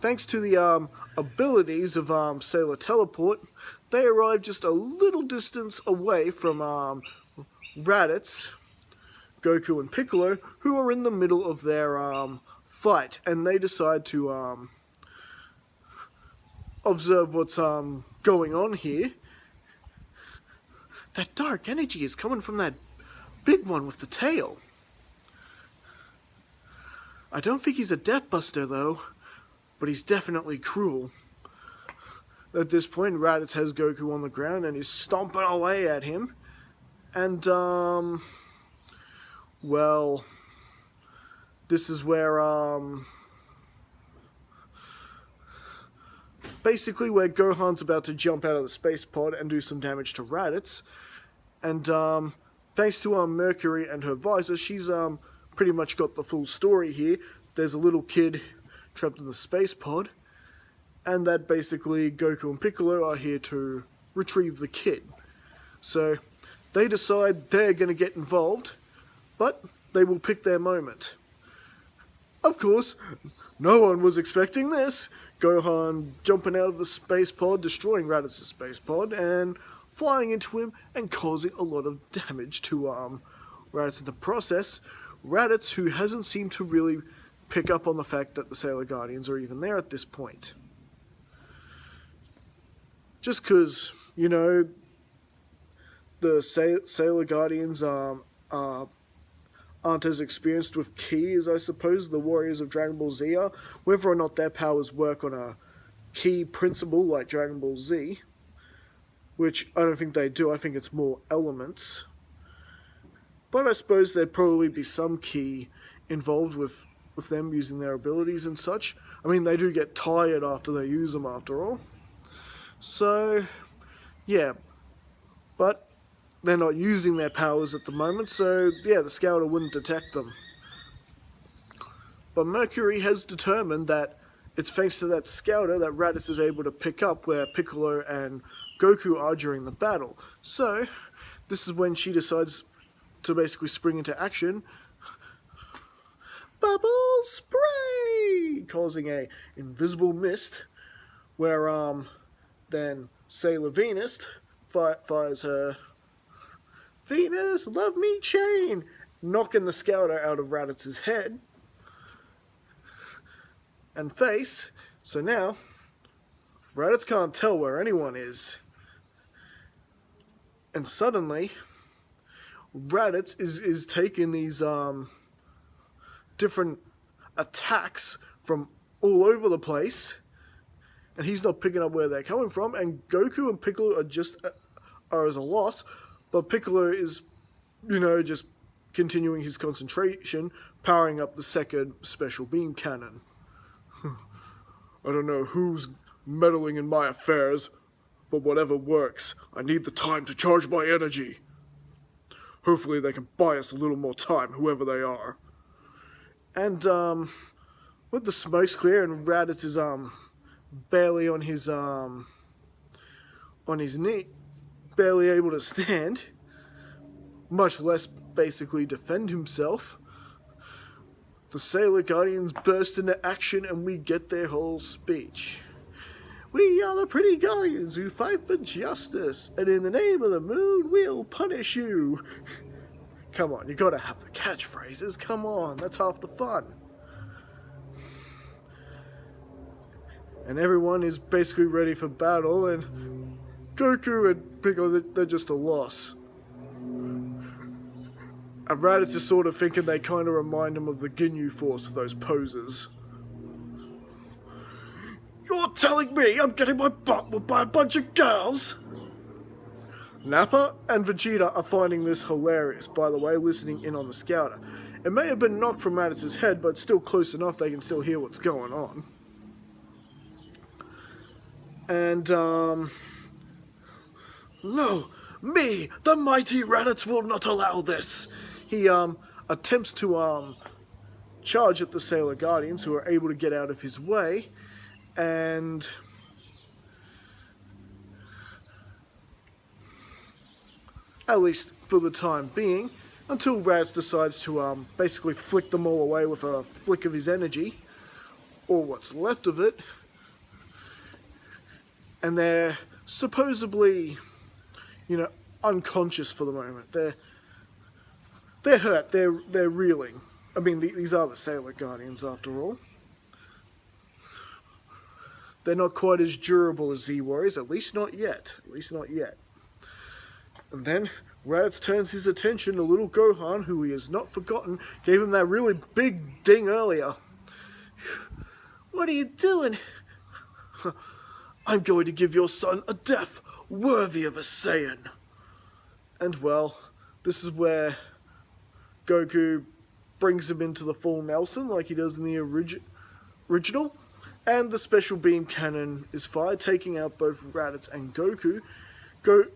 Speaker 1: thanks to the abilities of Sailor Teleport, they arrive just a little distance away from Raditz, Goku, and Piccolo, who are in the middle of their fight, and they decide to observe what's going on here. That dark energy is coming from that big one with the tail. I don't think he's a Deathbuster, though, but he's definitely cruel. At this point, Raditz has Goku on the ground and is stomping away at him. And, well, this is where, basically where Gohan's about to jump out of the space pod and do some damage to Raditz. And, thanks to, Mercury and her visor, she's, pretty much got the full story here. There's a little kid trapped in the space pod, and that basically Goku and Piccolo are here to retrieve the kid. So they decide they're going to get involved, but they will pick their moment. Of course, no one was expecting this. Gohan jumping out of the space pod, destroying Raditz's space pod, and flying into him and causing a lot of damage to Raditz in the process. Raditz, who hasn't seemed to really pick up on the fact that the Sailor Guardians are even there at this point. Just because, the Sailor Guardians aren't as experienced with ki as, I suppose, the Warriors of Dragon Ball Z are. Whether or not their powers work on a ki principle like Dragon Ball Z, which I don't think they do, I think it's more elements. But I suppose there'd probably be some ki involved with them using their abilities and such. I mean, they do get tired after they use them, after all. So, yeah. But they're not using their powers at the moment, so, yeah, the Scouter wouldn't detect them. But Mercury has determined that it's thanks to that Scouter that Raditz is able to pick up where Piccolo and Goku are during the battle. So, this is when she decides to basically spring into action. Bubble spray! Causing a invisible mist, where then Sailor Venus fires her Venus, love me chain, knocking the Scouter out of Raditz's head and face. So now Raditz can't tell where anyone is, and suddenly Raditz is taking these different attacks from all over the place, and he's not picking up where they're coming from, and Goku and Piccolo are as a loss, but Piccolo is, just continuing his concentration, powering up the second special beam cannon. I don't know who's meddling in my affairs, but whatever works. I need the time to charge my energy. Hopefully they can buy us a little more time, whoever they are. And, with the smoke's clear and Raditz's,
Speaker 2: barely on his knee, barely able to stand, much less basically defend himself. The Sailor Guardians burst into action and we get their whole speech. We are the pretty guardians who fight for justice, and in the name of the moon, we'll punish you. Come on, you gotta have the catchphrases, come on, that's half the fun. And everyone is basically ready for battle, and Goku and Piccolo, they're just a loss. And Raditz is sort of thinking they kind of remind him of the Ginyu Force with those poses. You're telling me I'm getting my butt whooped by a bunch of girls? Nappa and Vegeta are finding this hilarious, by the way, listening in on the scouter. It may have been knocked from Raditz's head, but still close enough they can still hear what's going on. And, no, me, the mighty Raditz, will not allow this. He, attempts to, charge at the Sailor Guardians, who are able to get out of his way, and at least for the time being, until Raditz decides to basically flick them all away with a flick of his energy, or what's left of it, and they're supposedly, unconscious for the moment. They're hurt, they're reeling. I mean, these are the Sailor Guardians after all. They're not quite as durable as Z-Warriors, at least not yet. And then Raditz turns his attention to little Gohan, who he has not forgotten, gave him that really big ding earlier. What are you doing? I'm going to give your son a death worthy of a Saiyan. And well, this is where Goku brings him into the full Nelson like he does in the original. And the special beam cannon is fired, taking out both Raditz and Goku. The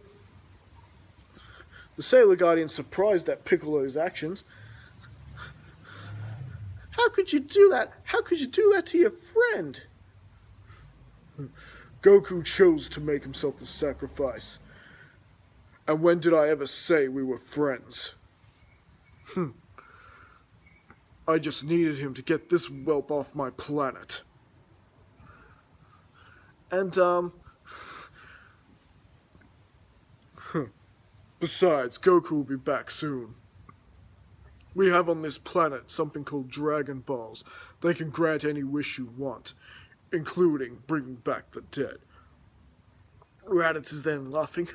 Speaker 2: Sailor Guardian surprised at Piccolo's actions. How could you do that? How could you do that to your friend? Goku chose to make himself the sacrifice. And when did I ever say we were friends? I just needed him to get this whelp off my planet. And, besides, Goku will be back soon. We have on this planet something called Dragon Balls. They can grant any wish you want, including bringing back the dead. Raditz is then laughing.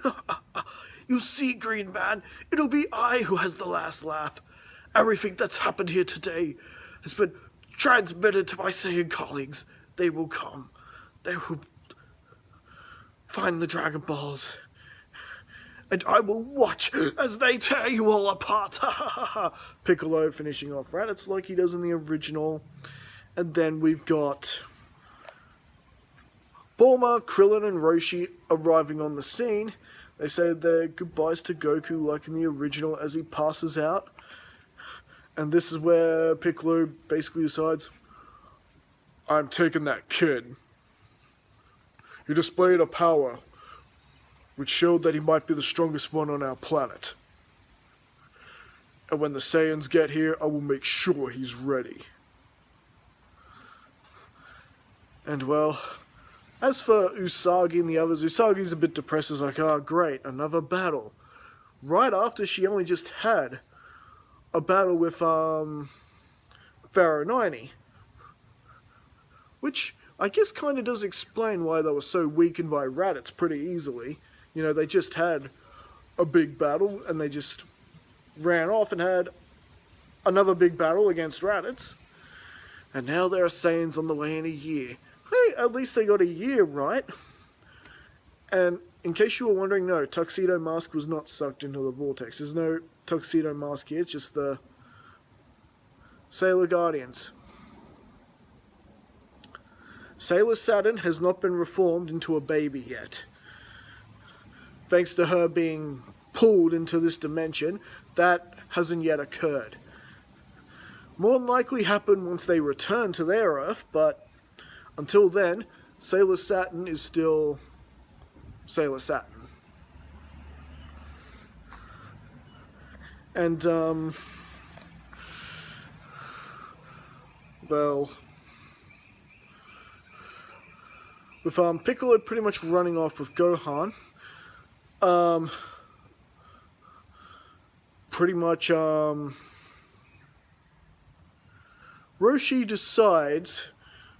Speaker 2: You see, Green Man, it'll be I who has the last laugh. Everything that's happened here today has been transmitted to my Saiyan colleagues. They will come. They will find the Dragon Balls. And I will watch as they tear you all apart. Piccolo finishing off Raditz like he does in the original. And then we've got Bulma, Krillin, and Roshi arriving on the scene. They say their goodbyes to Goku like in the original as he passes out. And this is where Piccolo basically decides, I'm taking that kid. He displayed a power which showed that he might be the strongest one on our planet. And when the Saiyans get here, I will make sure he's ready. And well, as for Usagi and the others, Usagi's a bit depressed. He's like, oh great, another battle. Right after she only just had a battle with Pharaoh 90. Which I guess kind of does explain why they were so weakened by Raditz pretty easily. They just had a big battle and they just ran off and had another big battle against Raditz. And now there are Saiyans on the way in a year. Hey, at least they got a year, right? And in case you were wondering, no, Tuxedo Mask was not sucked into the vortex. There's no Tuxedo Mask here, it's just the Sailor Guardians. Sailor Saturn has not been reformed into a baby yet. Thanks to her being pulled into this dimension, that hasn't yet occurred. More than likely happen once they return to their Earth, but until then,
Speaker 1: Sailor Saturn is still Sailor Saturn. And, well, with Piccolo pretty much running off with Gohan, pretty much Roshi decides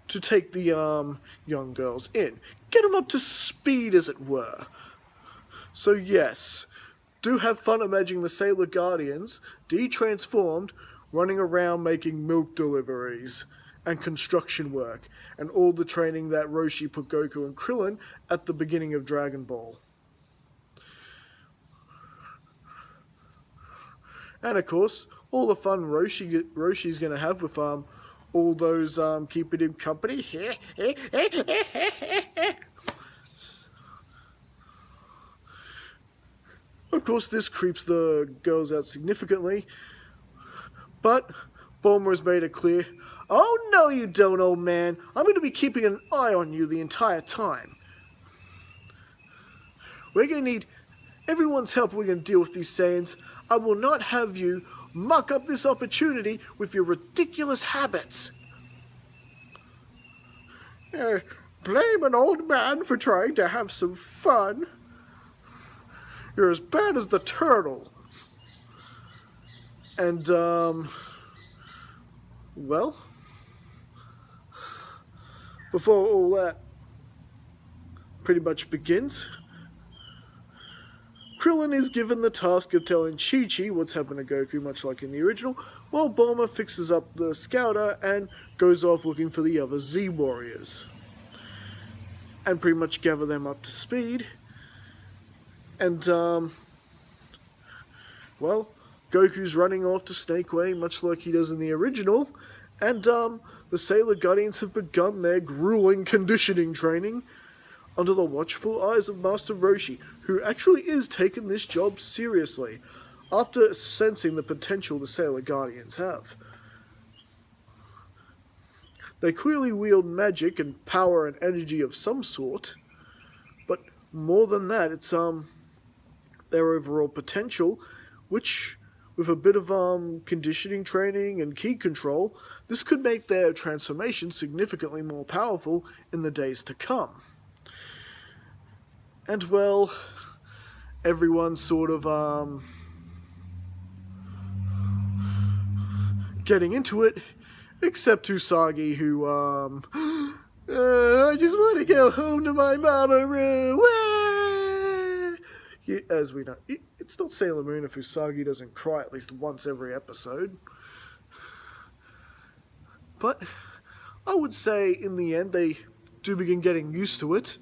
Speaker 1: to take the young girls in, get them up to speed, as it were. So yes, do have fun imagining the Sailor Guardians, de-transformed, running around making milk deliveries and construction work, and all the training that Roshi put Goku and Krillin at the beginning of Dragon Ball. And of course, all the fun Roshi's going to have with all those keeping him company. Of course, this creeps the girls out significantly, but Bulma has made it clear, "Oh no you don't, old man. I'm going to be keeping an eye on you the entire time. We're going to need everyone's help. We're going to deal with these Saiyans. I will not have you muck up this opportunity with your ridiculous habits." Blame an old man for trying to have some fun. You're as bad as the turtle. And, well, before all that pretty much begins, Krillin is given the task of telling Chi-Chi what's happened to Goku, much like in the original, while Bulma fixes up the scouter and goes off looking for the other Z warriors. And pretty much gather them up to speed. And, well, Goku's running off to Snake Way, much like he does in the original, and, the Sailor Guardians have begun their grueling conditioning training under the watchful eyes of Master Roshi, who actually is taking this job seriously, after sensing the potential the Sailor Guardians have. They clearly wield magic and power and energy of some sort, but more than that, it's, their overall potential, which, with a bit of conditioning training and ki control, this could make their transformation significantly more powerful in the days to come. And well, everyone's sort of getting into it, except Usagi, who I just want to go home to my mama room. As we know, it's not Sailor Moon if Usagi doesn't cry at least once every episode. But I would say in the end they do begin getting used to it.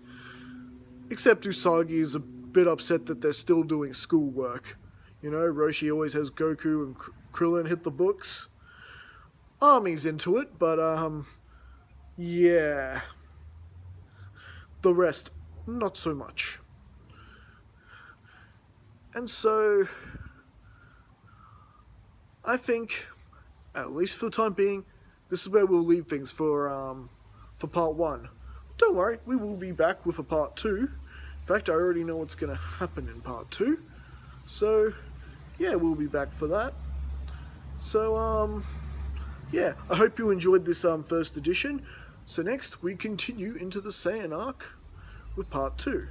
Speaker 1: Except Usagi is a bit upset that they're still doing schoolwork. You know, Roshi always has Goku and Krillin hit the books. Army's into it, but yeah. The rest, not so much. And so, I think, at least for the time being, this is where we'll leave things for part 1. Don't worry, we will be back with a part 2. In fact, I already know what's going to happen in part 2. So, yeah, we'll be back for that. So, yeah, I hope you enjoyed this first edition. So next, we continue into the Saiyan arc with part 2.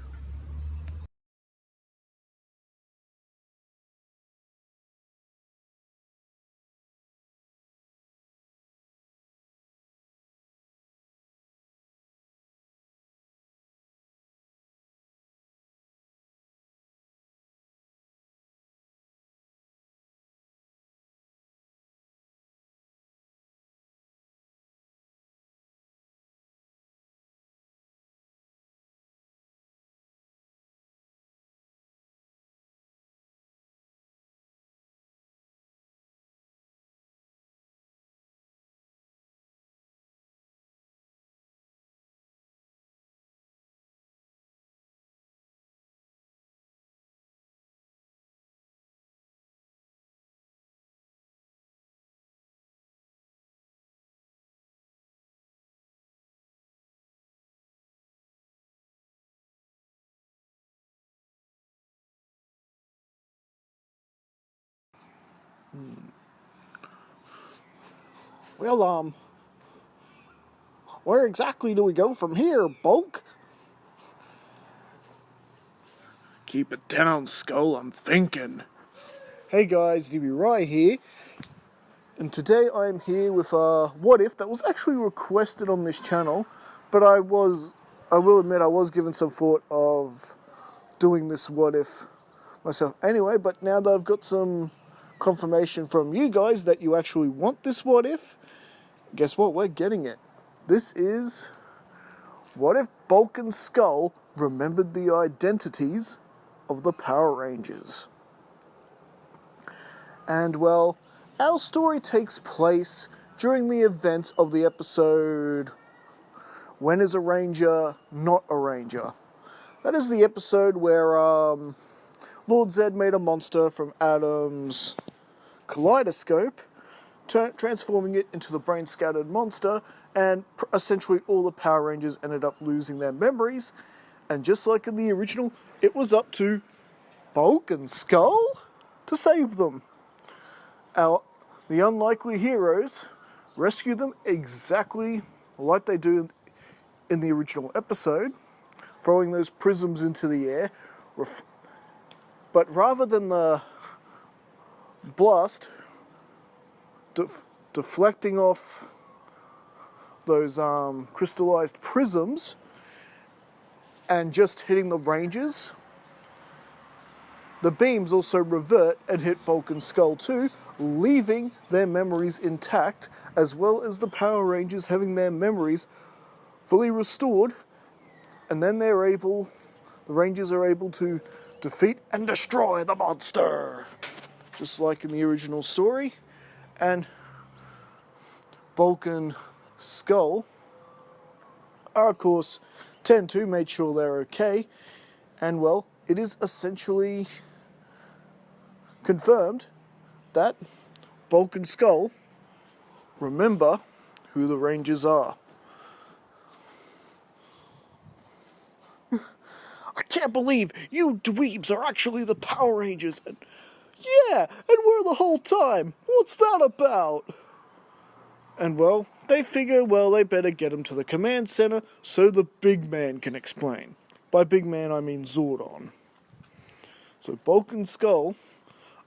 Speaker 2: Well, where exactly do we go from here, Bulk?
Speaker 1: Keep it down, Skull, I'm thinking.
Speaker 2: Hey guys, DB RYATHON here, and today I'm here with a what if that was actually requested on this channel, but I will admit I was given some thought of doing this what if myself anyway, but now that I've got some confirmation from you guys that you actually want this what if, guess what, we're getting it. This is, what if Bulk and Skull remembered the identities of the Power Rangers? And well, our story takes place during the events of the episode When is a Ranger Not a Ranger? That is the episode where Lord Zed made a monster from Adam's kaleidoscope, transforming it into the brain-scattered monster, and essentially all the Power Rangers ended up losing their memories. And just like in the original, it was up to Bulk and Skull to save them. The unlikely heroes rescue them exactly like they do in the original episode, throwing those prisms into the air. But rather than the blast deflecting off those crystallized prisms and just hitting the Rangers, the beams also revert and hit Bulk and Skull too, leaving their memories intact, as well as the Power Rangers having their memories fully restored, and then the Rangers are able to defeat and destroy the monster, just like in the original story. And Bulk and Skull are, of course, tend to make sure they're okay, and well, it is essentially confirmed that Bulk and Skull remember who the Rangers are. I can't believe you dweebs are actually the Power Rangers. And yeah, and we're the whole time. What's that about? And well, they figure, well, they better get him to the command center so the big man can explain. By big man, I mean Zordon. So Bulk and Skull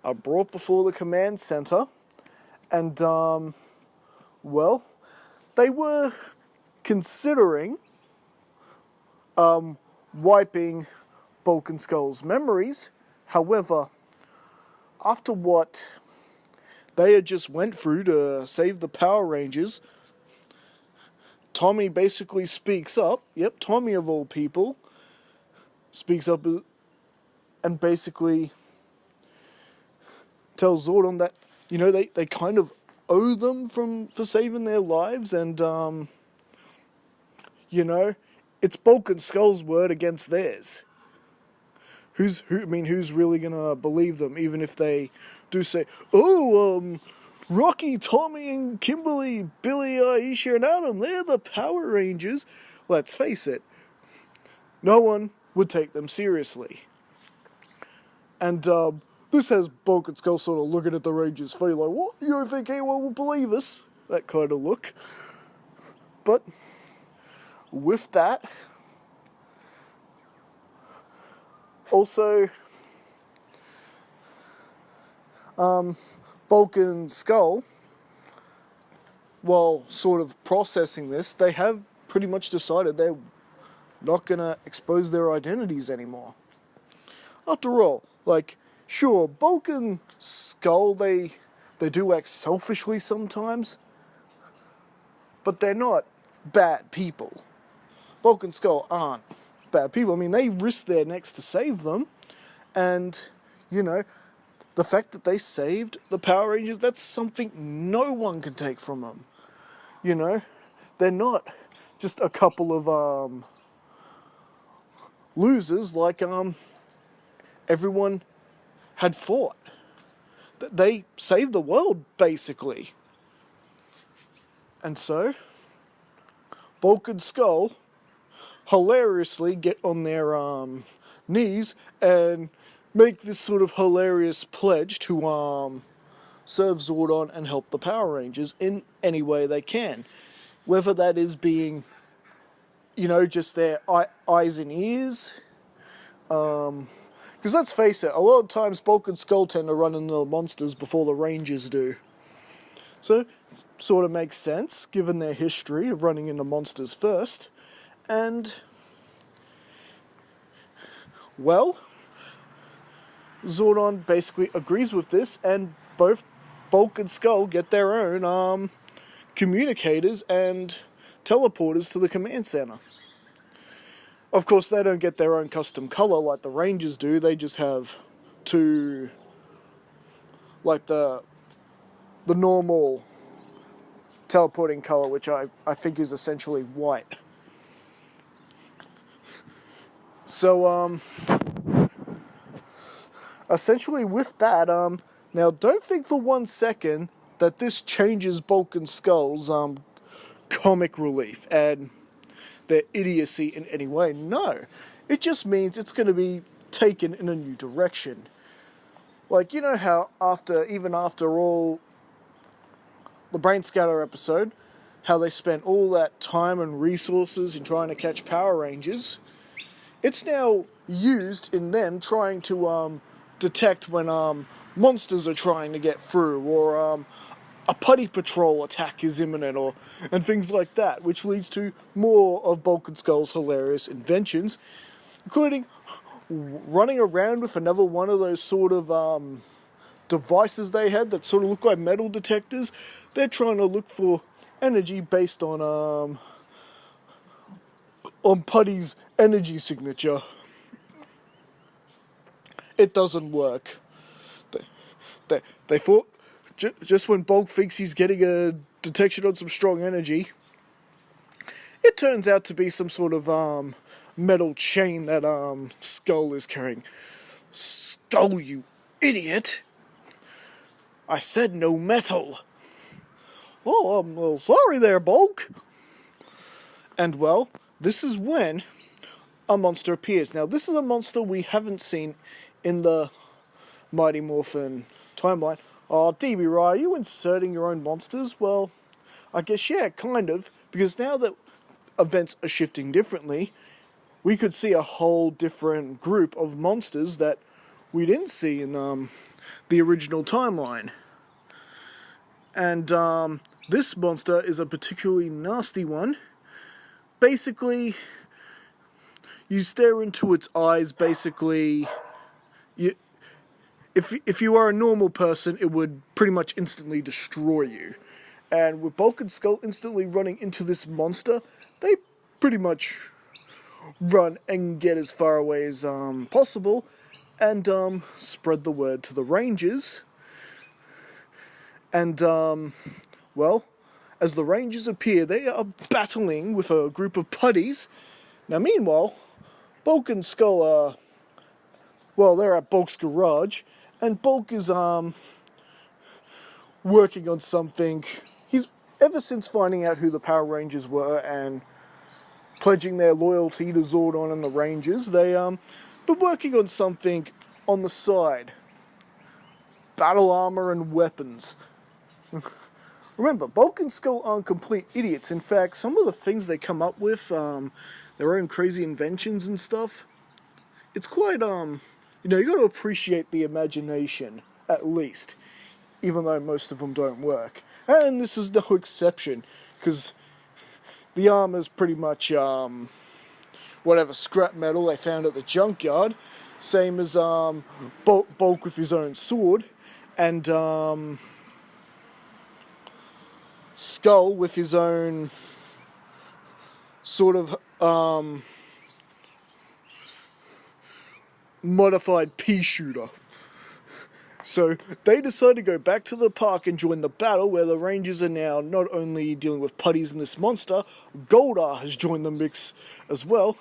Speaker 2: are brought before the command center, and, well, they were considering, wiping Bulk and Skull's memories. However, after what they had just went through to save the Power Rangers, Tommy basically speaks up. Yep, Tommy of all people speaks up and basically tells Zordon that, you know, they kind of owe them for saving their lives, and you know, it's Bulk and Skull's word against theirs. Who's really gonna believe them, even if they do say, oh, Rocky, Tommy, and Kimberly, Billy, Aisha, and Adam, they're the Power Rangers. Let's face it, no one would take them seriously. And this has Bulk and Skull sort of looking at the Rangers funny, like, what? You don't think anyone will believe us? That kind of look. But with that, also, Bulk and Skull, while sort of processing this, they have pretty much decided they're not going to expose their identities anymore. After all, like, sure, Bulk and Skull, they do act selfishly sometimes, but they're not bad people. Bulk and Skull aren't bad people. I mean, they risk their necks to save them, and, you know, the fact that they saved the Power Rangers, that's something no one can take from them. You know, they're not just a couple of losers like everyone had thought. They saved the world, basically. And so, Bulk and Skull hilariously get on their knees and make this sort of hilarious pledge to serve Zordon and help the Power Rangers in any way they can. Whether that is being, just their eyes and ears. Because let's face it, a lot of times Bulk and Skull tend to run into the monsters before the Rangers do. So, it sort of makes sense, given their history of running into monsters first. And, well, Zordon basically agrees with this, and both Bulk and Skull get their own communicators and teleporters to the command center. Of course, they don't get their own custom color like the Rangers do. They just have two, like the normal teleporting color, which I think is essentially white. So, essentially with that, now don't think for 1 second that this changes Bulk and Skull's comic relief and their idiocy in any way. No, it just means it's going to be taken in a new direction. Like, you know how even after all the Brain Scatter episode, how they spent all that time and resources in trying to catch Power Rangers, it's now used in them trying to detect when monsters are trying to get through, or a putty patrol attack is imminent, and things like that, which leads to more of Bulk and Skull's hilarious inventions, including running around with another one of those sort of devices they had that sort of look like metal detectors. They're trying to look for energy based on Putty's energy signature. It doesn't work. They thought, just when Bulk thinks he's getting a detection on some strong energy, it turns out to be some sort of metal chain that Skull is carrying. Skull, you idiot! I said no metal! Oh, I'm well, sorry there, Bulk! And well, this is when a monster appears. Now, this is a monster we haven't seen in the Mighty Morphin timeline. Oh, DB Rye, are you inserting your own monsters? Well, I guess yeah, kind of, because now that events are shifting differently, we could see a whole different group of monsters that we didn't see in the original timeline. And this monster is a particularly nasty one. Basically, you stare into its eyes, basically, if you are a normal person, it would pretty much instantly destroy you. And with Bulk and Skull instantly running into this monster, they pretty much run and get as far away as possible, and spread the word to the Rangers. And, well, as the Rangers appear, they are battling with a group of putties. Now, meanwhile, Bulk and Skull are, well, they're at Bulk's garage, and Bulk is, working on something. He's, ever since finding out who the Power Rangers were and pledging their loyalty to Zordon and the Rangers, they, been working on something on the side. Battle armor and weapons. Remember, Bulk and Skull aren't complete idiots. In fact, some of the things they come up with, their own crazy inventions and stuff, it's quite, you gotta appreciate the imagination, at least, even though most of them don't work. And this is no exception, because the armor's pretty much, whatever scrap metal they found at the junkyard, same as, Bulk with his own sword, and, Skull with his own sort of modified pea shooter. So they decide to go back to the park and join the battle, where the Rangers are now not only dealing with putties and this monster, Goldar has joined the mix as well.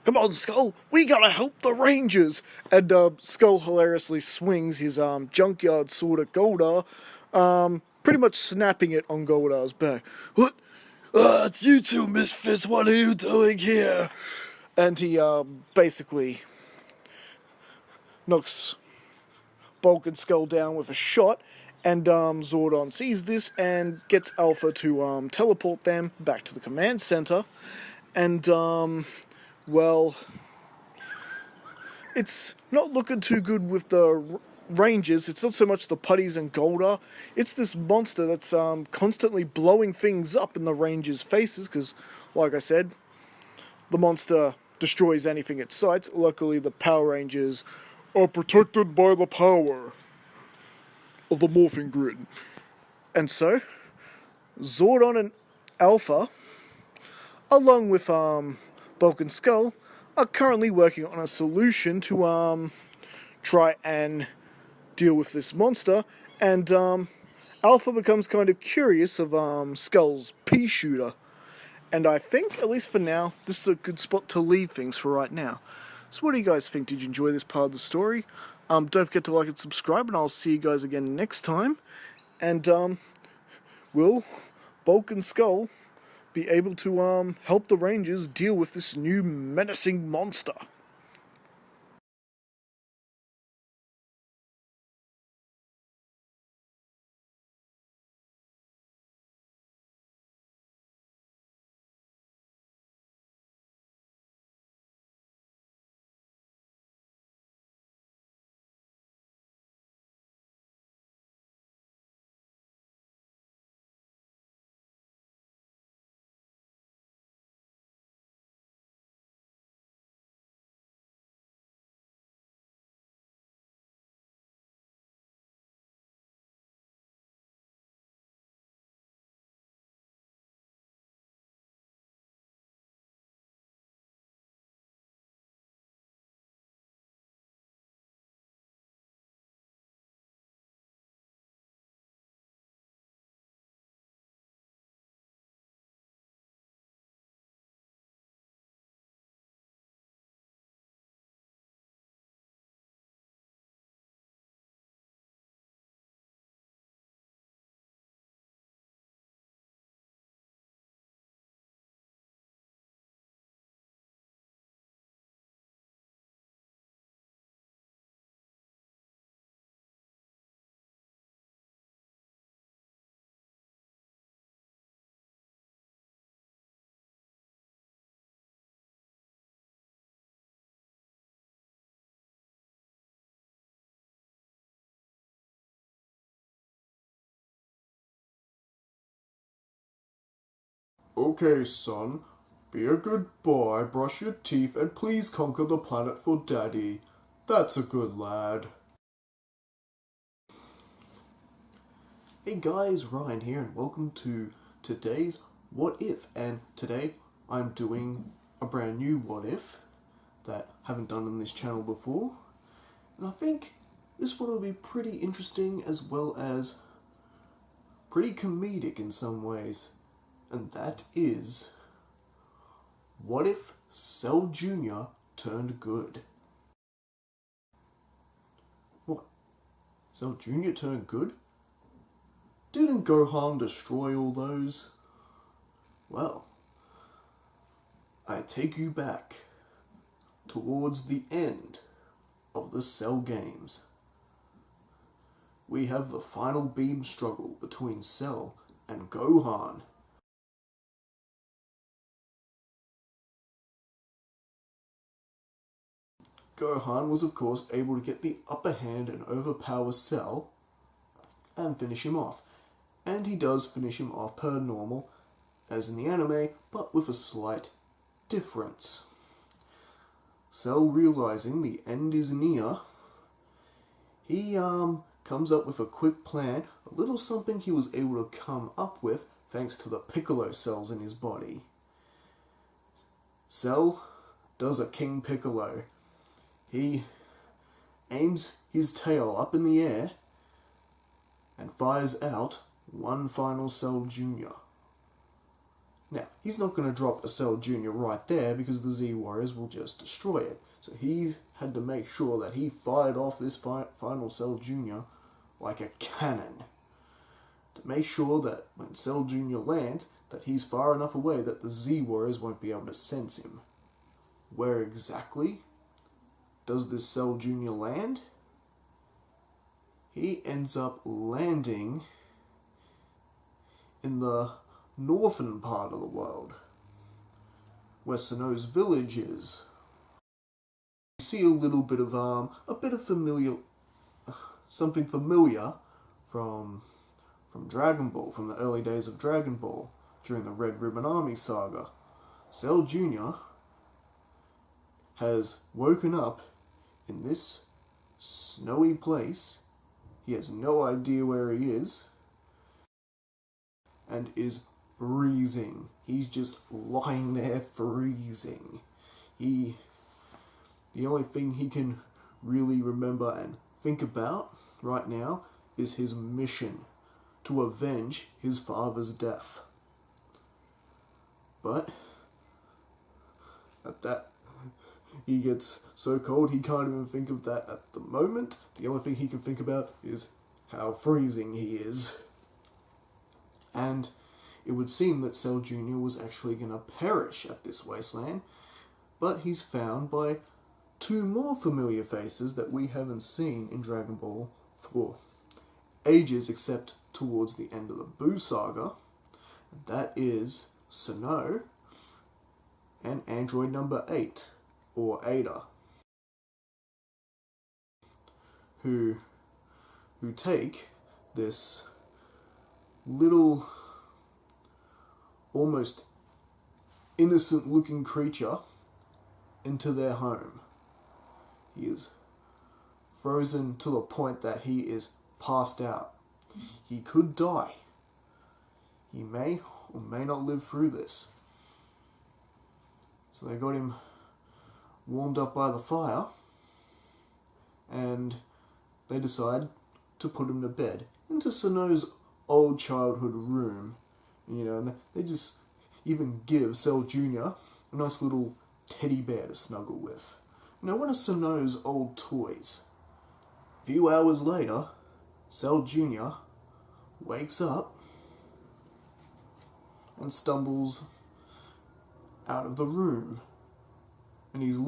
Speaker 2: Come on, Skull, we gotta help the Rangers! And Skull hilariously swings his junkyard sword at Goldar, pretty much snapping it on Goldar's back. What? It's you two misfits, what are you doing here? And he basically knocks Bulk and Skull down with a shot, And Zordon sees this and gets Alpha to teleport them back to the command center. And, well, it's not looking too good with the Rangers. It's not so much the Putties and Golda. It's this monster that's constantly blowing things up in the Rangers' faces because, like I said, the monster destroys anything it sights. Luckily, the Power Rangers are protected by the power of the morphing grid. And so, Zordon and Alpha, along with Bulk and Skull, are currently working on a solution to try and deal with this monster. And Alpha becomes kind of curious of Skull's pea shooter. And I think, at least for now, this is a good spot to leave things for right now. So what do you guys think? Did you enjoy this part of the story? Don't forget to like and subscribe, and I'll see you guys again next time. And will Bulk and Skull be able to help the Rangers deal with this new menacing monster?
Speaker 1: Okay, son. Be a good boy, brush your teeth, and please conquer the planet for Daddy. That's a good lad. Hey guys, Ryan here, and welcome to today's What If. And today I'm doing a brand new What If that I haven't done on this channel before. And I think this one will be pretty interesting as well as pretty comedic in some ways. And that is, what if Cell Jr. turned good? What? Cell Jr. turned good? Didn't Gohan destroy all those? Well, I take you back towards the end of the Cell games. We have the final beam struggle between Cell and Gohan. Gohan was of course able to get the upper hand and overpower Cell and finish him off. And he does finish him off per normal, as in the anime, but with a slight difference. Cell, realizing the end is near, he comes up with a quick plan, a little something he was able to come up with thanks to the Piccolo cells in his body. Cell does a King Piccolo. He aims his tail up in the air and fires out one final Cell Jr. Now, he's not going to drop a Cell Jr. right there because the Z-Warriors will just destroy it. So he had to make sure that he fired off this final Cell Jr. like a cannon. To make sure that when Cell Jr. lands, that he's far enough away that the Z-Warriors won't be able to sense him. Where exactly does this Cell Jr. land? he ends up landing in the northern part of the world, where Sano's village is. You see a little bit of something familiar from Dragon Ball, from the early days of Dragon Ball, during the Red Ribbon Army saga. Cell Jr. has woken up in this snowy place. He has no idea where he is, and is freezing. He's just lying there freezing. The only thing he can really remember and think about right now is his mission to avenge his father's death. But at that, he gets so cold he can't even think of that at the moment. The only thing he can think about is how freezing he is. And it would seem that Cell Jr. was actually going to perish at this wasteland, but he's found by two more familiar faces that we haven't seen in Dragon Ball for ages, except towards the end of the Buu saga. And that is Sano and android number 8, or Ada, who take this little, almost innocent looking creature into their home. He is frozen to the point that he is passed out. He could die. He may or may not live through this. So they got him warmed up by the fire, and they decide to put him to bed into Sano's old childhood room. And they just even give Cell Jr. a nice little teddy bear to snuggle with. One of Sano's old toys. A few hours later, Cell Jr. wakes up and stumbles out of the room. And he's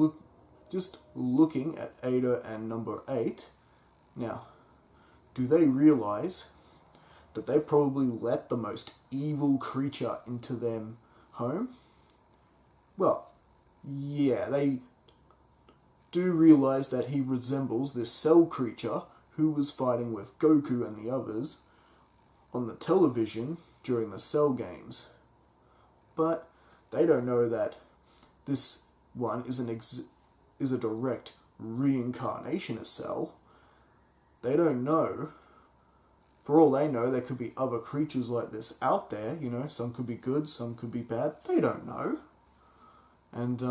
Speaker 1: just looking at Ada and number 8. Now, do they realize that they probably let the most evil creature into their home? Well, yeah, they do realize that he resembles this Cell creature who was fighting with Goku and the others on the television during the Cell games. But they don't know that this one is a direct reincarnation of Cell. They don't know. For all they know, there could be other creatures like this out there. Some could be good, some could be bad. They don't know. And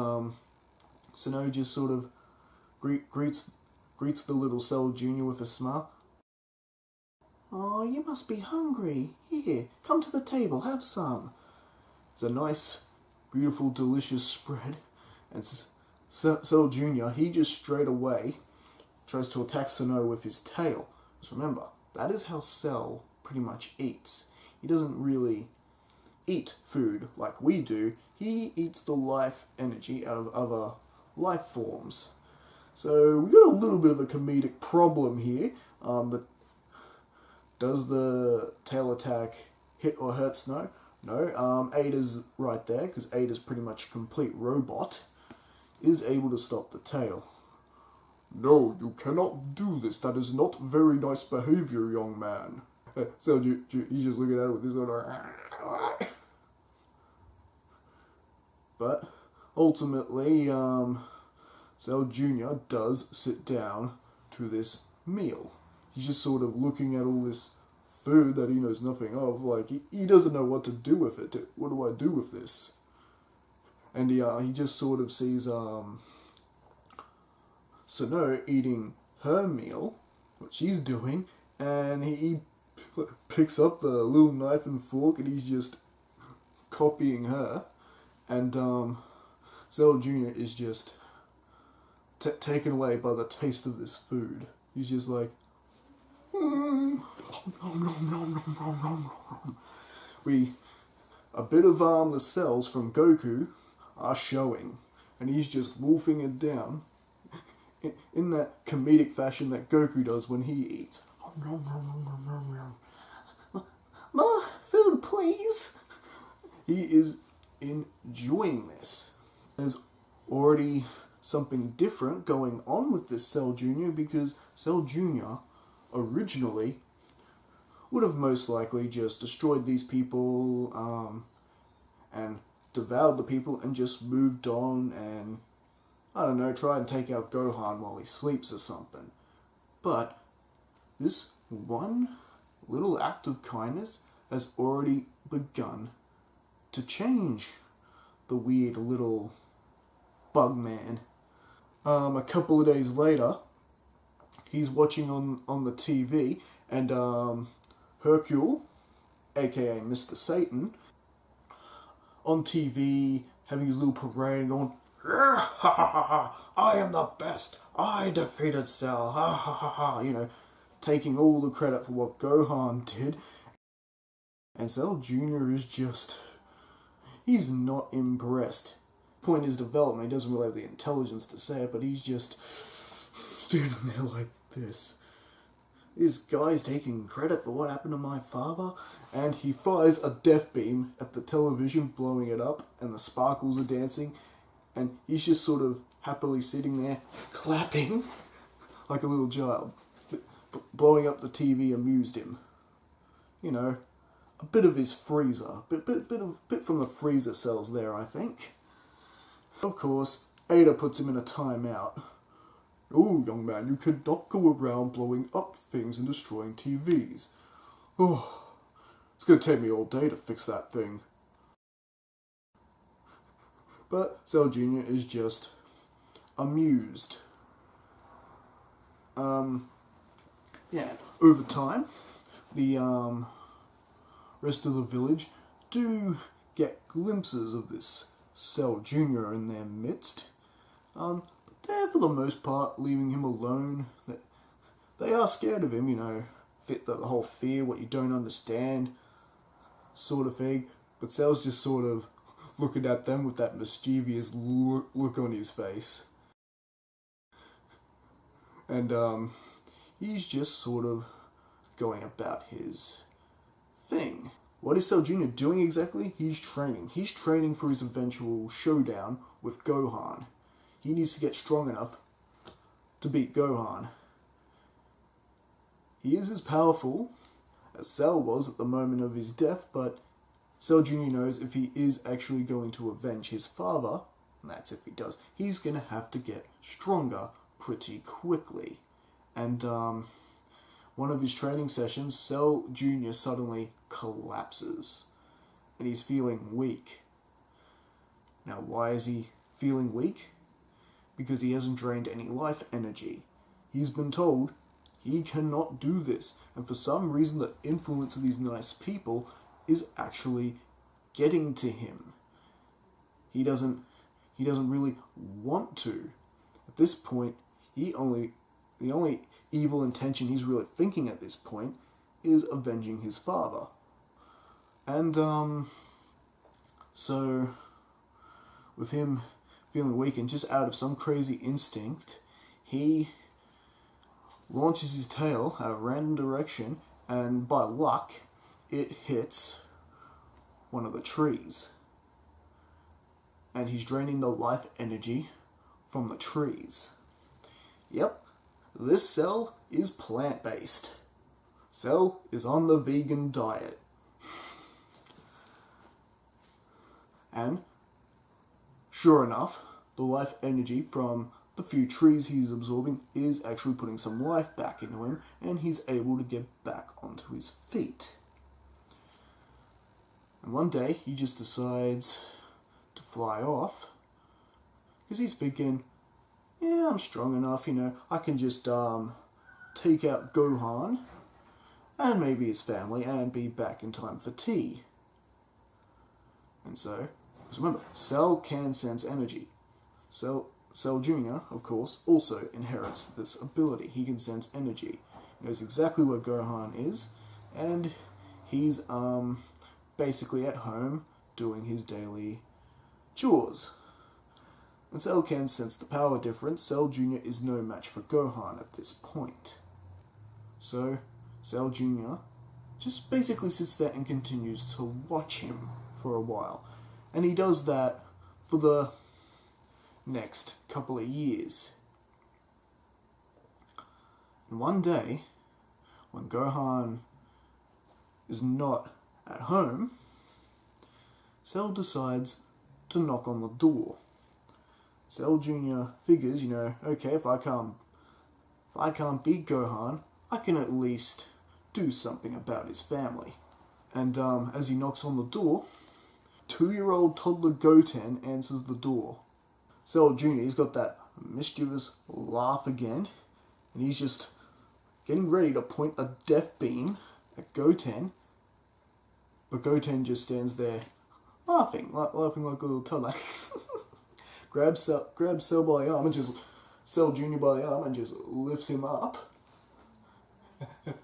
Speaker 1: Sano just sort of greets the little Cell Jr. with a smile. "Oh, you must be hungry. Here, come to the table, have some." It's a nice, beautiful, delicious spread. And Cell Jr., he just straight away tries to attack Sano with his tail. Just remember, that is how Cell pretty much eats. He doesn't really eat food like we do. He eats the life energy out of other life forms. So we got a little bit of a comedic problem here. But does the tail attack hit or hurt Snow? No. Ada's right there, because Ada's pretty much a complete robot, is able to stop the tail. "No, you cannot do this. That is not very nice behavior, young man." So he's just looking at it with his little... But ultimately, Cell Jr. does sit down to this meal. He's just sort of looking at all this food that he knows nothing of. Like, he doesn't know what to do with it. What do I do with this? And he just sort of sees Sano eating her meal, what she's doing, and he picks up the little knife and fork and he's just copying her. And Cell Jr. is just taken away by the taste of this food. He's just like, a bit of the cells from Goku are showing, and he's just wolfing it down in that comedic fashion that Goku does when he eats. More food, please. He is enjoying this. There's already something different going on with this Cell Jr. because Cell Jr. originally would have most likely just destroyed these people and devoured the people and just moved on and, I don't know, try and take out Gohan while he sleeps or something. But this one little act of kindness has already begun to change the weird little bug man. A couple of days later, he's watching on the TV and Hercule, aka Mr. Satan, on TV having his little parade and going, ha ha ha ha, I am the best, I defeated Cell, ha ha ha ha, you know, taking all the credit for what Gohan did. And Cell Jr. is just, he's not impressed. Point his development, he doesn't really have the intelligence to say it, but he's just standing there like this. This guy's taking credit for what happened to my father, and he fires a death beam at the television, blowing it up, and the sparkles are dancing, and he's just sort of happily sitting there, clapping like a little child. Blowing up the TV amused him. You know, a bit of his freezer, bit from the freezer cells there, I think. Of course, Ada puts him in a timeout. Oh, young man, you cannot go around blowing up things and destroying TVs. Oh, it's going to take me all day to fix that thing. But Cell Jr. is just amused. Yeah, over time, the rest of the village do get glimpses of this Cell Jr. in their midst. But they're, for the most part, leaving him alone. They are scared of him, you know, the whole fear, what you don't understand sort of thing. But Cell's just sort of looking at them with that mischievous look on his face. And he's just sort of going about his thing. What is Cell Jr. doing exactly? He's training. He's training for his eventual showdown with Gohan. He needs to get strong enough to beat Gohan. He is as powerful as Cell was at the moment of his death, but Cell Jr. knows if he is actually going to avenge his father, and that's if he does, he's going to have to get stronger pretty quickly. And one of his training sessions, Cell Jr. suddenly collapses, and he's feeling weak. Now, why is he feeling weak? Because he hasn't drained any life energy. He's been told he cannot do this, and for some reason the influence of these nice people is actually getting to him. He doesn't really want to. At this point, the only evil intention he's really thinking at this point is avenging his father. And so with him feeling weak and just out of some crazy instinct, he launches his tail at a random direction, and by luck, it hits one of the trees. And he's draining the life energy from the trees. Yep, this Cell is plant-based. Cell is on the vegan diet. And, sure enough, the life energy from the few trees he's absorbing is actually putting some life back into him, and he's able to get back onto his feet. And one day, he just decides to fly off, because he's thinking, yeah, I'm strong enough, you know, I can just take out Gohan, and maybe his family, and be back in time for tea. And so, because remember, Cell can sense energy. Cell Jr., of course, also inherits this ability. He can sense energy. He knows exactly where Gohan is, and he's basically at home doing his daily chores. And Cell can sense the power difference. Cell Jr. is no match for Gohan at this point. So,
Speaker 2: Cell Jr. just basically sits there and continues to watch him for a while. And he does that for the next couple of years. And one day, when Gohan is not at home, Cell decides to knock on the door. Cell Jr. figures, okay, if I can't beat Gohan, I can at least do something about his family. And as he knocks on the door, 2-year-old toddler Goten answers the door. Cell Jr. He's got that mischievous laugh again, and he's just getting ready to point a death beam at Goten, but Goten just stands there laughing like a little toddler. grabs Cell by the arm and just Cell Jr. by the arm and just lifts him up.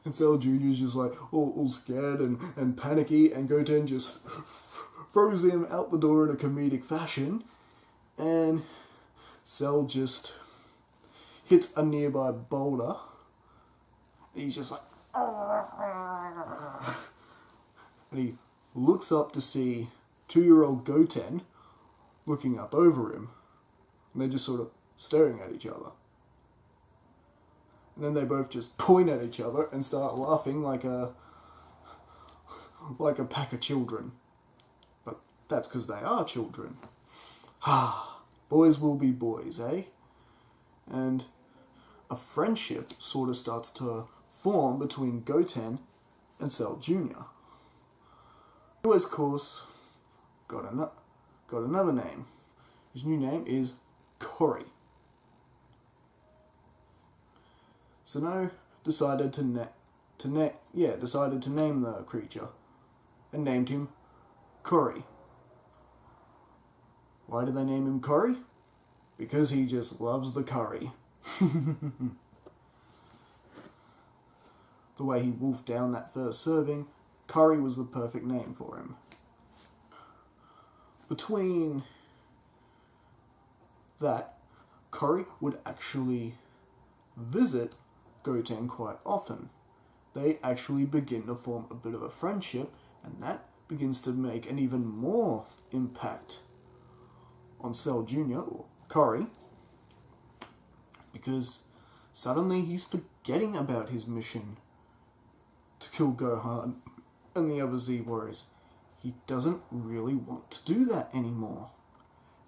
Speaker 2: And Cell Jr. is just like all scared and panicky, and Goten just throws him out the door in a comedic fashion, and Cell just hits a nearby boulder. And he's just like, and he looks up to see 2-year-old Goten looking up over him, and they're just sort of staring at each other. And then they both just point at each other and start laughing like a pack of children. But that's because they are children. Boys will be boys, eh? And a friendship sort of starts to form between Goten and Cell Jr. Who, of course, got another name. His new name is Cory. Sano decided to name the creature and named him Cory. Why did they name him Cory? Because he just loves the curry. The way he wolfed down that first serving, Cory was the perfect name for him. Between that, Cory would actually visit Goten quite often. They actually begin to form a bit of a friendship, and that begins to make an even more impact on Cell Jr. or Cory, because suddenly he's forgetting about his mission to kill Gohan and the other Z Warriors. He doesn't really want to do that anymore.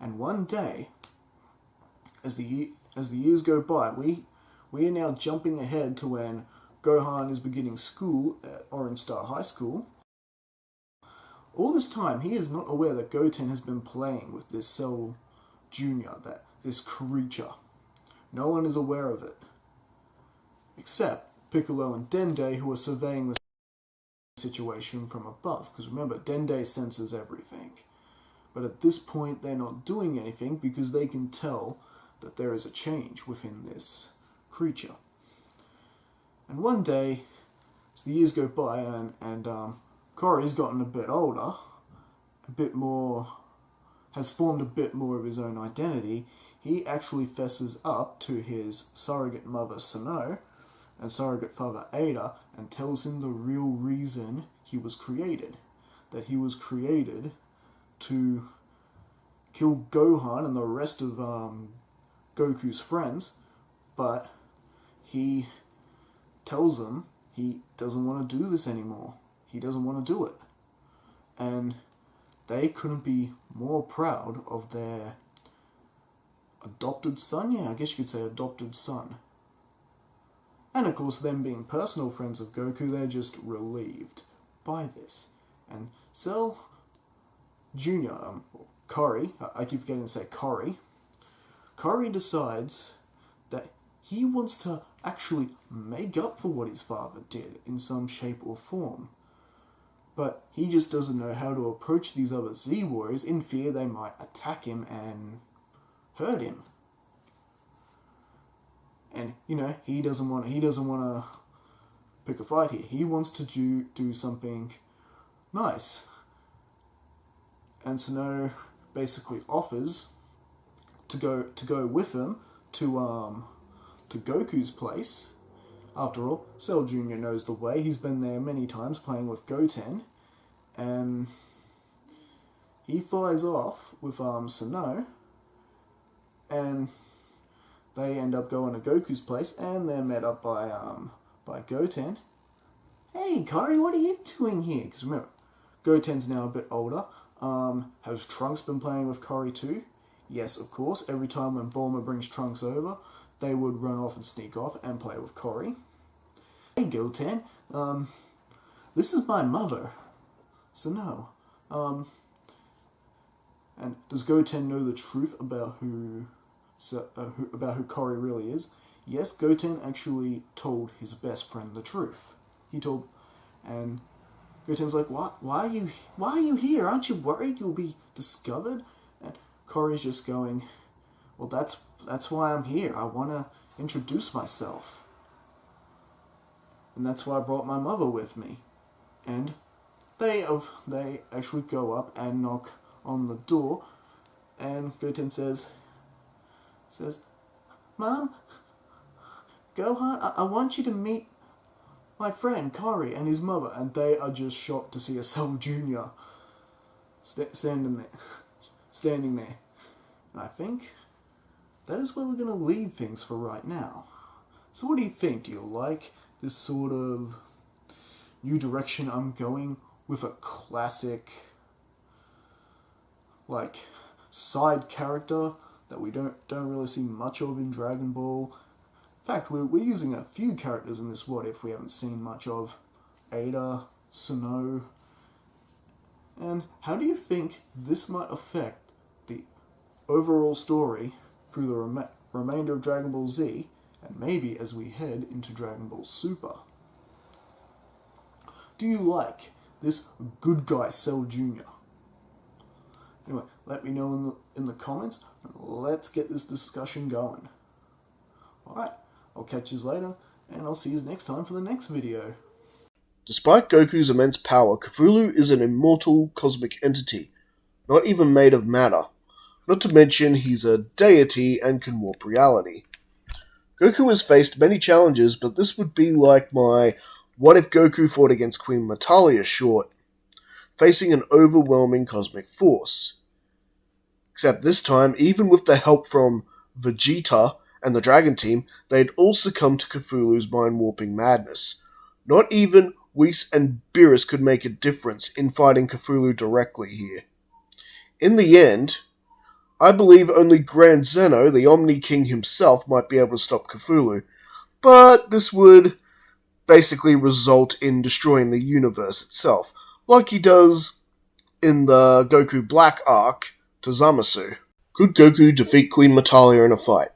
Speaker 2: And one day, as the years go by, we are now jumping ahead to when Gohan is beginning school at Orange Star High School. All this time, he is not aware that Goten has been playing with this Cell Jr., this creature. No one is aware of it, except Piccolo and Dende, who are surveying the situation from above. Because remember, Dende senses everything. But at this point, they're not doing anything because they can tell that there is a change within this creature. And one day, as the years go by and Cory's gotten a bit older, has formed a bit more of his own identity, he actually fesses up to his surrogate mother Sano and surrogate father Ada and tells him the real reason he was created. That he was created to kill Gohan and the rest of Goku's friends, but he tells them he doesn't want to do this anymore. He doesn't want to do it. And they couldn't be more proud of their adopted son. Yeah, I guess you could say adopted son. And of course, them being personal friends of Goku, they're just relieved by this. And Cell Jr., Cory, I keep forgetting to say Cory, Cory decides that he wants to actually make up for what his father did in some shape or form. But he just doesn't know how to approach these other Z-Warriors in fear they might attack him and hurt him. And, he doesn't want to pick a fight here. He wants to do something nice. And Sano basically offers to go with him to Goku's place After all, Cell Jr. knows the way. He's been there many times playing with Goten, and he flies off with Sinnoh, and they end up going to Goku's place, and they're met up by Goten. Hey, Kari, what are you doing here? Because remember, Goten's now a bit older. Has Trunks been playing with Kari too? Yes, of course. Every time when Bulma brings Trunks over, they would run off and sneak off and play with Kari. Hey, Goten. This is my mother. Sinnoh. And does Goten know the truth about who Kari really is? Yes, Goten actually told his best friend the truth. And Goten's like, Why are you here? Aren't you worried you'll be discovered? And Kari's just going, well, that's why I'm here. I want to introduce myself. And that's why I brought my mother with me. And they actually go up and knock on the door, and Goten says, Mom, Gohan, I want you to meet my friend Kari and his mother. And they are just shocked to see a Cell Jr. standing there. And I think that is where we're going to leave things for right now. So what do you think? Do you like this sort of new direction I'm going with a classic, like, side character that we don't really see much of in Dragon Ball? In fact, we're using a few characters in this What If we haven't seen much of. Ada, Sinnoh. And how do you think this might affect the overall story through the remainder of Dragon Ball Z, and maybe as we head into Dragon Ball Super? Do you like this good guy Cell Jr.? Anyway, let me know in the comments, and let's get this discussion going. Alright, I'll catch you later, and I'll see you next time for the next video.
Speaker 3: Despite Goku's immense power, Cthulhu is an immortal cosmic entity, not even made of matter. Not to mention he's a deity and can warp reality. Goku has faced many challenges, but this would be like my What If Goku Fought Against Queen Natalia short, facing an overwhelming cosmic force. Except this time, even with the help from Vegeta and the Dragon Team, they'd all succumb to Cthulhu's mind-warping madness. Not even Whis and Beerus could make a difference in fighting Cthulhu directly here. In the end, I believe only Grand Zeno, the Omni King himself, might be able to stop Cthulhu, but this would basically result in destroying the universe itself, like he does in the Goku Black arc to Zamasu. Could Goku defeat Queen Natalia in a fight?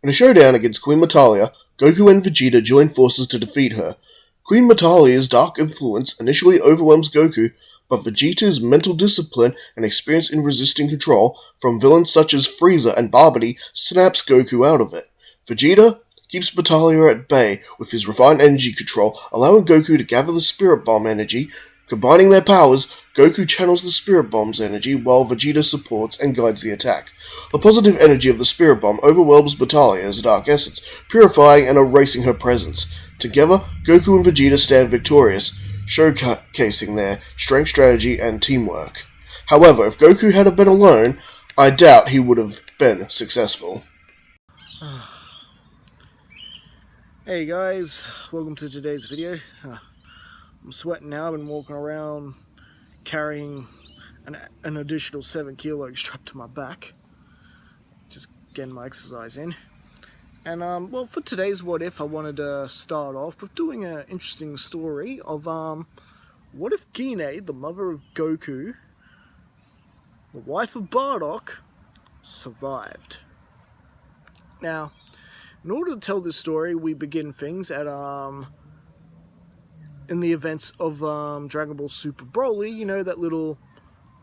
Speaker 3: In a showdown against Queen Natalia, Goku and Vegeta join forces to defeat her. Queen Natalia's dark influence initially overwhelms Goku, but Vegeta's mental discipline and experience in resisting control from villains such as Frieza and Babidi snaps Goku out of it. Vegeta keeps Natalia at bay with his refined energy control, allowing Goku to gather the Spirit Bomb energy. Combining their powers, Goku channels the Spirit Bomb's energy while Vegeta supports and guides the attack. The positive energy of the Spirit Bomb overwhelms Natalia's dark essence, purifying and erasing her presence. Together, Goku and Vegeta stand victorious, showcasing their strength, strategy, and teamwork. However, if Goku had been alone, I doubt he would have been successful.
Speaker 2: Hey guys, welcome to today's video. I'm sweating now. I've been walking around carrying an additional 7 kilos strapped to my back. Just getting my exercise in. And well, for today's What If, I wanted to start off with doing an interesting story of what if Gine, the mother of Goku, the wife of Bardock, survived? Now, in order to tell this story, we begin things at in the events of Dragon Ball Super Broly. You know, that little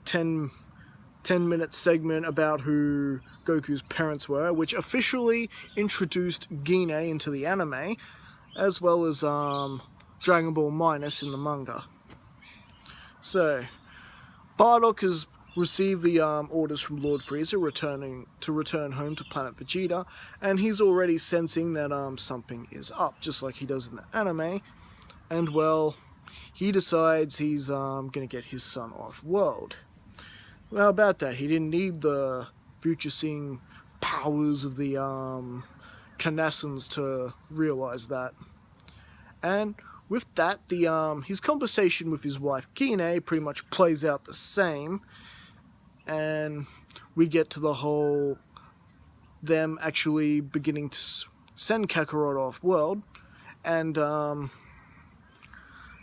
Speaker 2: 10-minute segment about who Goku's parents were, which officially introduced Gine into the anime, as well as Dragon Ball Minus in the manga. So, Bardock has received the orders from Lord Frieza returning to return home to planet Vegeta, and he's already sensing that something is up, just like he does in the anime. And well, he decides he's gonna get his son off world. Well, how about that? He didn't need the future-seeing powers of the Kanassans to realize that. And with that, his conversation with his wife Gine pretty much plays out the same, and we get to the whole them actually beginning to send Kakarot off world, and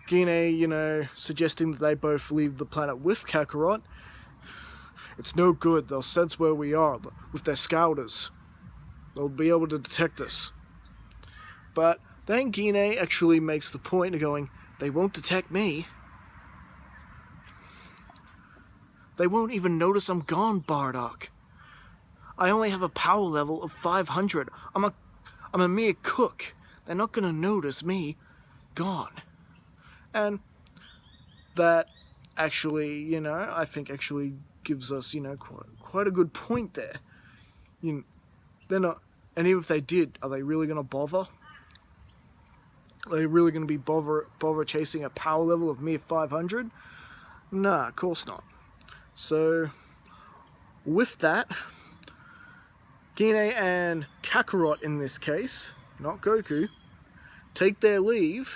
Speaker 2: Gine, suggesting that they both leave the planet with Kakarot. It's no good, they'll sense where we are with their scouters. They'll be able to detect us. But then Gine actually makes the point of going, they won't detect me. They won't even notice I'm gone, Bardock. I only have a power level of 500. I'm a mere cook. They're not gonna notice me gone. And that actually, I think actually gives us, quite a good point there. They're not, and even if they did, are they really going to bother? Are they really going to be bother chasing a power level of mere 500? Nah, of course not. So, with that, Gine and Kakarot in this case, not Goku, take their leave,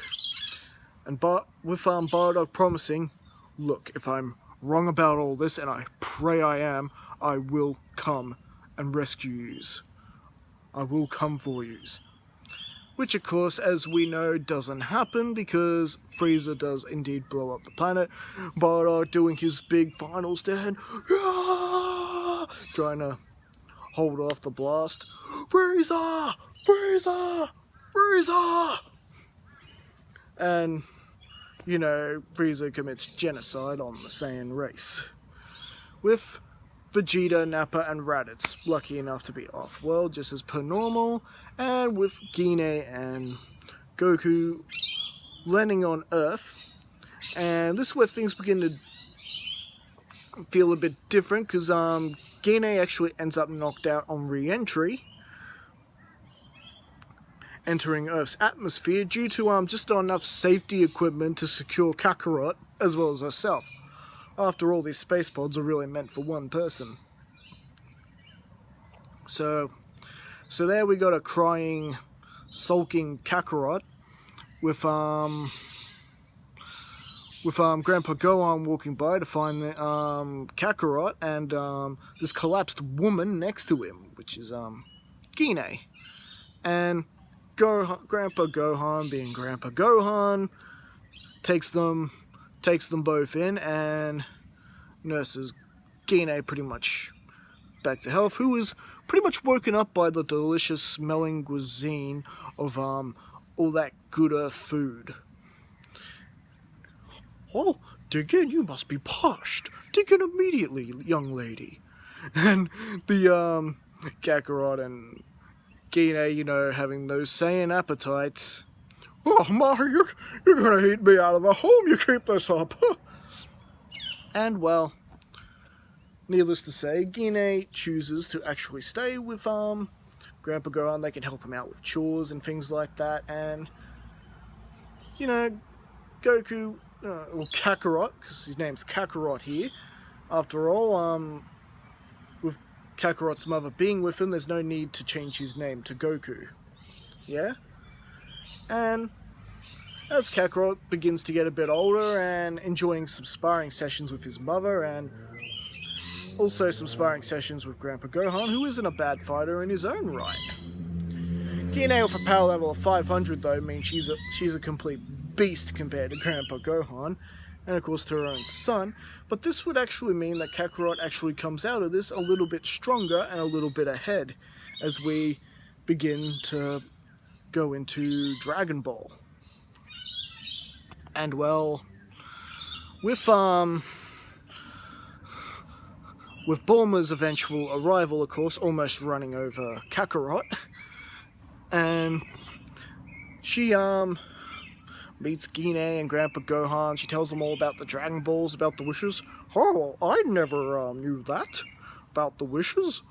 Speaker 2: and with Bardock promising, look, if I'm wrong about all this, and I pray I am, I will come and rescue yous. I will come for yous. Which, of course, as we know, doesn't happen, because Frieza does indeed blow up the planet. Bardock doing his big final stand, trying to hold off the blast. Frieza! Frieza! Frieza! And Frieza commits genocide on the Saiyan race. With Vegeta, Nappa, and Raditz lucky enough to be off-world just as per normal, and with Gine and Goku landing on Earth. And this is where things begin to feel a bit different, because Gine actually ends up knocked out on re-entry, entering Earth's atmosphere due to just not enough safety equipment to secure Kakarot as well as herself. After all, these space pods are really meant for one person. So there we got a crying, sulking Kakarot with Grandpa Gohan walking by to find the Kakarot and this collapsed woman next to him, which is Gine. And Grandpa Gohan, being Grandpa Gohan, takes them both in and nurses Gine pretty much back to health, who was pretty much woken up by the delicious smelling cuisine of all that good Earth food. Oh, dig in, you must be parched. Dig in immediately, young lady. And the Kakarot and Gine, having those Saiyan appetites. Oh, Ma, you're gonna eat me out of the home, you keep this up. And, well, needless to say, Gine chooses to actually stay with Grandpa Gohan. They can help him out with chores and things like that. And, Goku, or Kakarot, because his name's Kakarot here. After all, with Kakarot's mother being with him, there's no need to change his name to Goku. Yeah? And as Kakarot begins to get a bit older and enjoying some sparring sessions with his mother and also some sparring sessions with Grandpa Gohan, who isn't a bad fighter in his own right. Gine with a power level of 500 though means she's a complete beast compared to Grandpa Gohan, and of course to her own son, but this would actually mean that Kakarot actually comes out of this a little bit stronger and a little bit ahead as we begin to go into Dragon Ball. And well, with Bulma's eventual arrival, of course, almost running over Kakarot, and she meets Gine and Grandpa Gohan. She tells them all about the Dragon Balls, about the wishes. Oh, I never knew that about the wishes.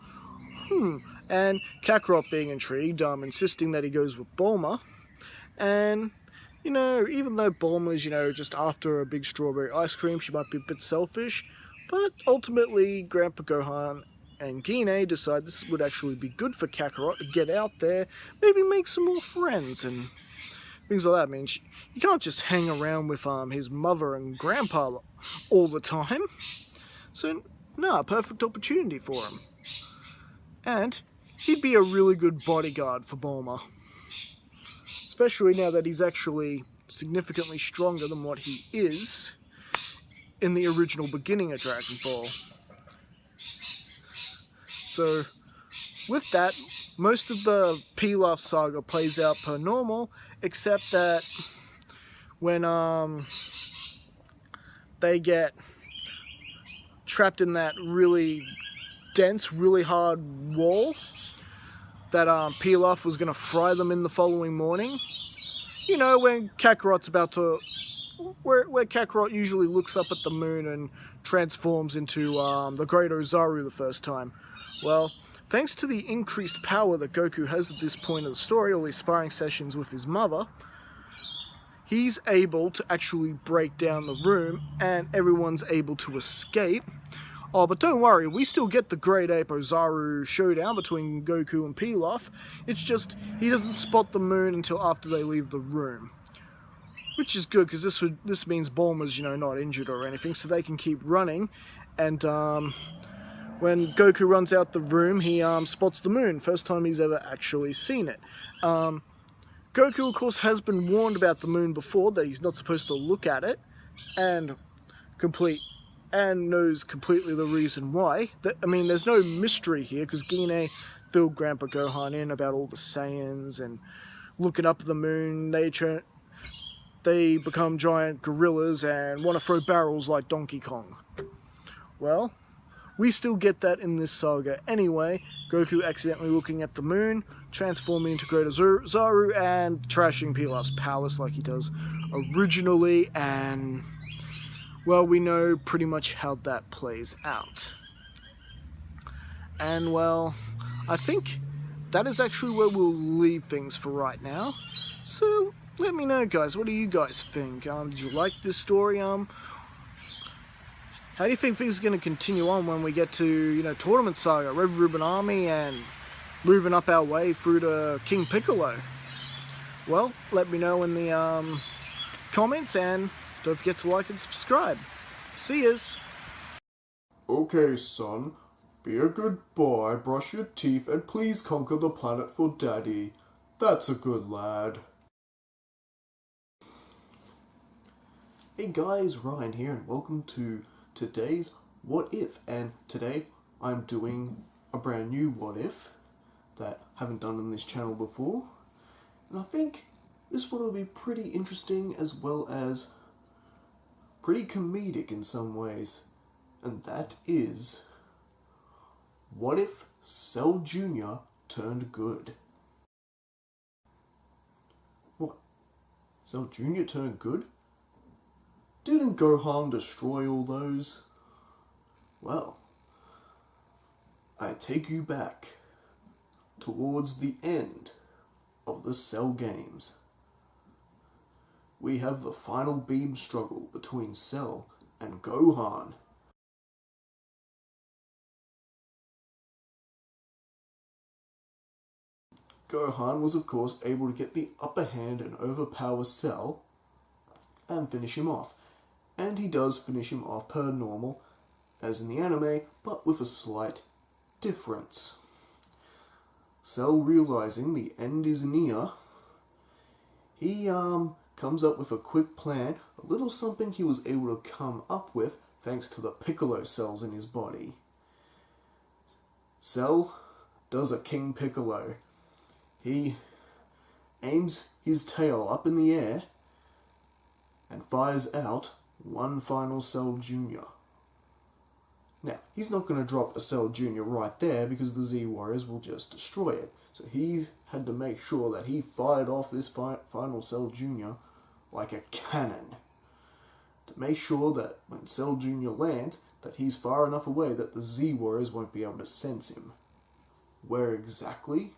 Speaker 2: And Kakarot being intrigued, insisting that he goes with Bulma. And, even though Bulma's, just after a big strawberry ice cream, she might be a bit selfish, but ultimately Grandpa Gohan and Gine decide this would actually be good for Kakarot to get out there, maybe make some more friends and things like that. I mean, you can't just hang around with his mother and grandpa all the time. So, no, perfect opportunity for him. And he'd be a really good bodyguard for Bulma. Especially now that he's actually significantly stronger than what he is in the original beginning of Dragon Ball. So, with that, most of the Pilaf saga plays out per normal, except that when they get trapped in that really dense, really hard wall that Pilaf was going to fry them in the following morning. When Kakarot's about to... Where Kakarot usually looks up at the moon and transforms into the Great Ozaru the first time. Well, thanks to the increased power that Goku has at this point of the story, all these sparring sessions with his mother, he's able to actually break down the room and everyone's able to escape. Oh, but don't worry, we still get the Great Ape Ozaru showdown between Goku and Pilaf. It's just, he doesn't spot the moon until after they leave the room. Which is good, because this means Bulma's, not injured or anything, so they can keep running. And when Goku runs out the room, he spots the moon. First time he's ever actually seen it. Goku, of course, has been warned about the moon before, that he's not supposed to look at it. And knows completely the reason why. There's no mystery here, because Gine filled Grandpa Gohan in about all the Saiyans and looking up at the moon. They become giant gorillas and want to throw barrels like Donkey Kong. Well, we still get that in this saga anyway. Goku accidentally looking at the moon, transforming into Great Ozaru, and trashing Pilaf's palace like he does originally, and... well, we know pretty much how that plays out. And, well, I think that is actually where we'll leave things for right now. So, let me know, guys. What do you guys think? Did you like this story? How do you think things are going to continue on when we get to, Tournament Saga, Red Ribbon Army, and moving up our way through to King Piccolo? Well, let me know in the comments, and don't forget to like and subscribe. See yas!
Speaker 1: Okay, son. Be a good boy, brush your teeth, and please conquer the planet for Daddy. That's a good lad. Hey guys, Ryan here, and welcome to today's What If. And today I'm doing a brand new What If that I haven't done on this channel before. And I think this one will be pretty interesting, as well as pretty comedic in some ways. And that is, what if Cell Jr. turned good? What? Cell Jr. turned good? Didn't Gohan destroy all those? Well, I take you back towards the end of the Cell games. We have the final beam struggle between Cell and Gohan. Gohan was of course able to get the upper hand and overpower Cell and finish him off. And he does finish him off per normal, as in the anime, but with a slight difference. Cell, realizing the end is near, he comes up with a quick plan, a little something he was able to come up with thanks to the Piccolo cells in his body. Cell does a King Piccolo. He aims his tail up in the air and fires out one final Cell Jr. Now, he's not going to drop a Cell Jr. right there because the Z-Warriors will just destroy it. So he had to make sure that he fired off this final Cell Jr. like a cannon. To make sure that when Cell Jr. lands, that he's far enough away that the Z-Warriors won't be able to sense him. where exactly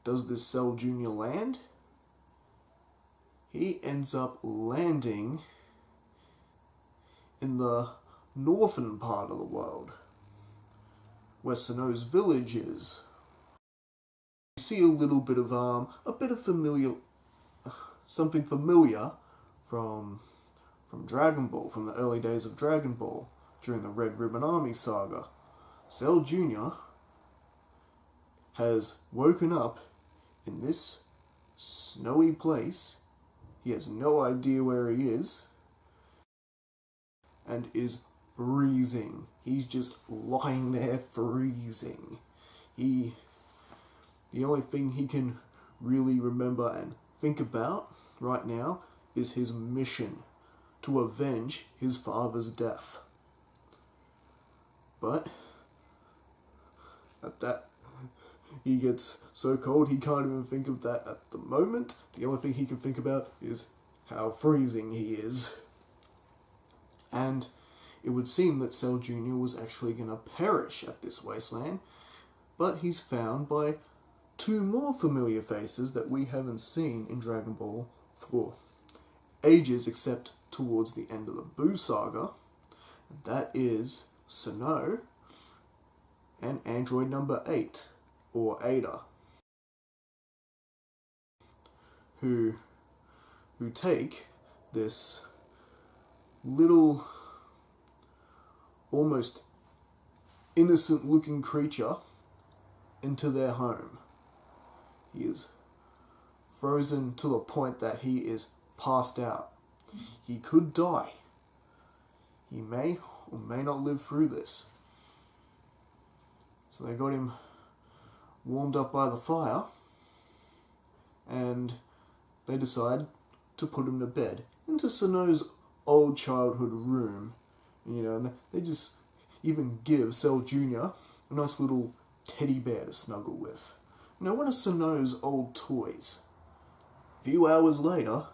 Speaker 1: does this Cell Jr. land? He ends up landing in the northern part of the world, where Sinnoh's village is. You see a little bit of something familiar from Dragon Ball, from the early days of Dragon Ball, during the Red Ribbon Army saga. Cell Jr. has woken up in this snowy place. He has no idea where he is, and is freezing. He's just lying there freezing. The only thing he can really remember and think about right now is his mission to avenge his father's death. But at that, he gets so cold he can't even think of that at the moment. The only thing he can think about is how freezing he is. And it would seem that Cell Jr. was actually going to perish at this wasteland, but he's found by two more familiar faces that we haven't seen in Dragon Ball for ages, except towards the end of the Buu saga. And that is Sinnoh and android number 8, or Ada, who take this little, almost innocent-looking creature into their home. He is frozen to the point that he is passed out. He could die. He may or may not live through this. So they got him warmed up by the fire, and they decide to put him to bed into Sinnoh's old childhood room. And they just even give Cell Jr. a nice little teddy bear to snuggle with. One of Sinnoh's old toys. A few hours later,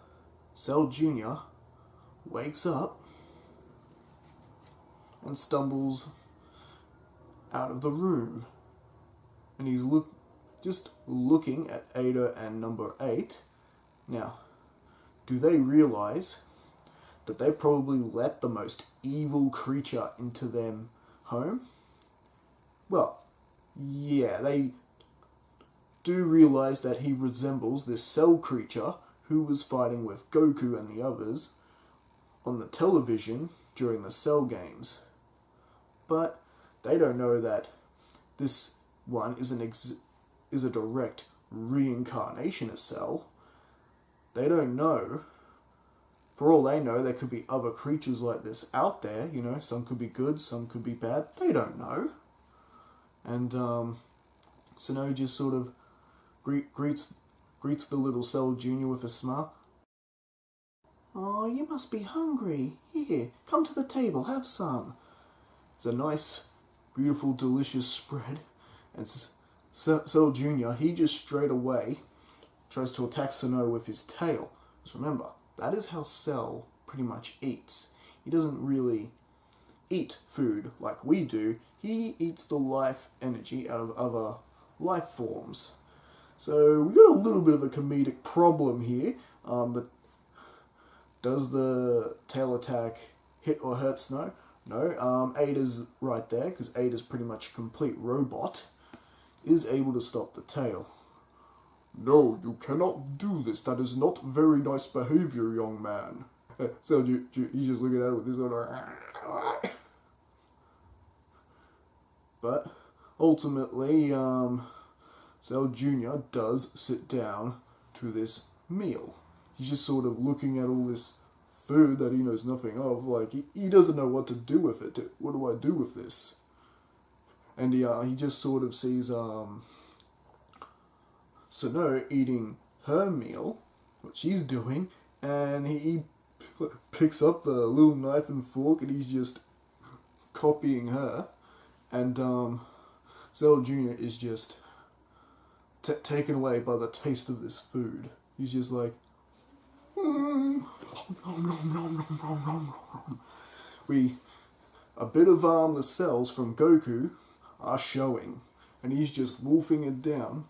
Speaker 1: Cell Jr. wakes up and stumbles out of the room. And he's just looking at Ada and number 8. Now, do they realize that they probably let the most evil creature into their home? Well, yeah, they do realize that he resembles this Cell creature who was fighting with Goku and the others on the television during the Cell games. But they don't know that this one is a direct reincarnation of Cell. They don't know. For all they know, there could be other creatures like this out there. Some could be good, some could be bad. They don't know. And Sinnoh just sort of greets the little Cell Jr. with a smile. "Oh, you must be hungry. Here, come to the table, have some." It's a nice, beautiful, delicious spread. And Cell Jr., he just straight away tries to attack Sinnoh with his tail. Just remember, that is how Cell pretty much eats. He doesn't really eat food like we do. He eats the life energy out of other life forms. So we got a little bit of a comedic problem here. Does the tail attack hit or hurt Sinnoh? No. Ada's right there, because Ada's pretty much a complete robot, is able to stop the tail. "No, you cannot do this. That is not very nice behavior, young man." So he's just looking at it with his little... But ultimately, Cell Jr. does sit down to this meal. He's just sort of looking at all this food that he knows nothing of. Like, he doesn't know what to do with it. What do I do with this? And he just sort of sees Sinnoh eating her meal, what she's doing, and he picks up the little knife and fork and he's just copying her. And Cell Jr. is just taken away by the taste of this food. He's just like, a bit of the cells from Goku are showing, and he's just wolfing it down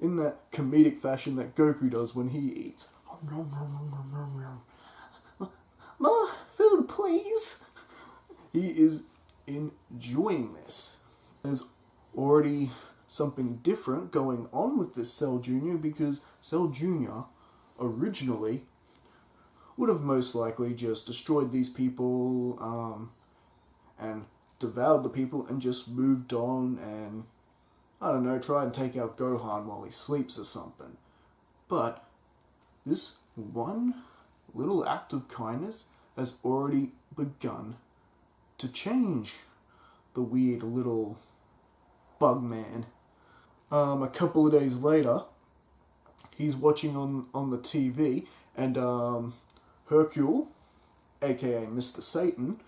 Speaker 1: in that comedic fashion that Goku does when he eats. More food, please. He is enjoying this. There's already something different going on with this Cell Jr. because Cell Jr. originally would have most likely just destroyed these people and devoured the people and just moved on and, I don't know, try and take out Gohan while he sleeps or something. But this one little act of kindness has already begun to change the weird little bug man. A couple of days later, he's watching on the TV, and Hercule, aka Mr. Satan,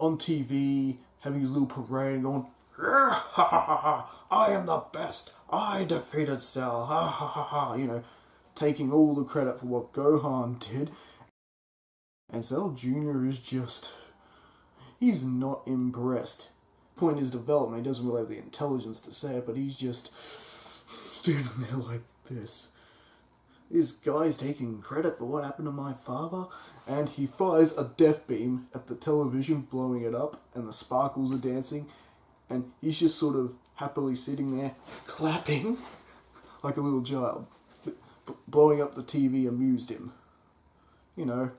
Speaker 1: on TV having his little parade and going, ha ha ha ha, I am the best, I defeated Cell, ha ha ha ha, you know, taking all the credit for what Gohan did. And Cell Jr. is just, he's not impressed. Point his development, he doesn't really have the intelligence to say it, but he's just standing there like this. This guy's taking credit for what happened to my father, and he fires a death beam at the television, blowing it up, and the sparkles are dancing, and he's just sort of happily sitting there, clapping like a little child. Blowing up the TV amused him. You know,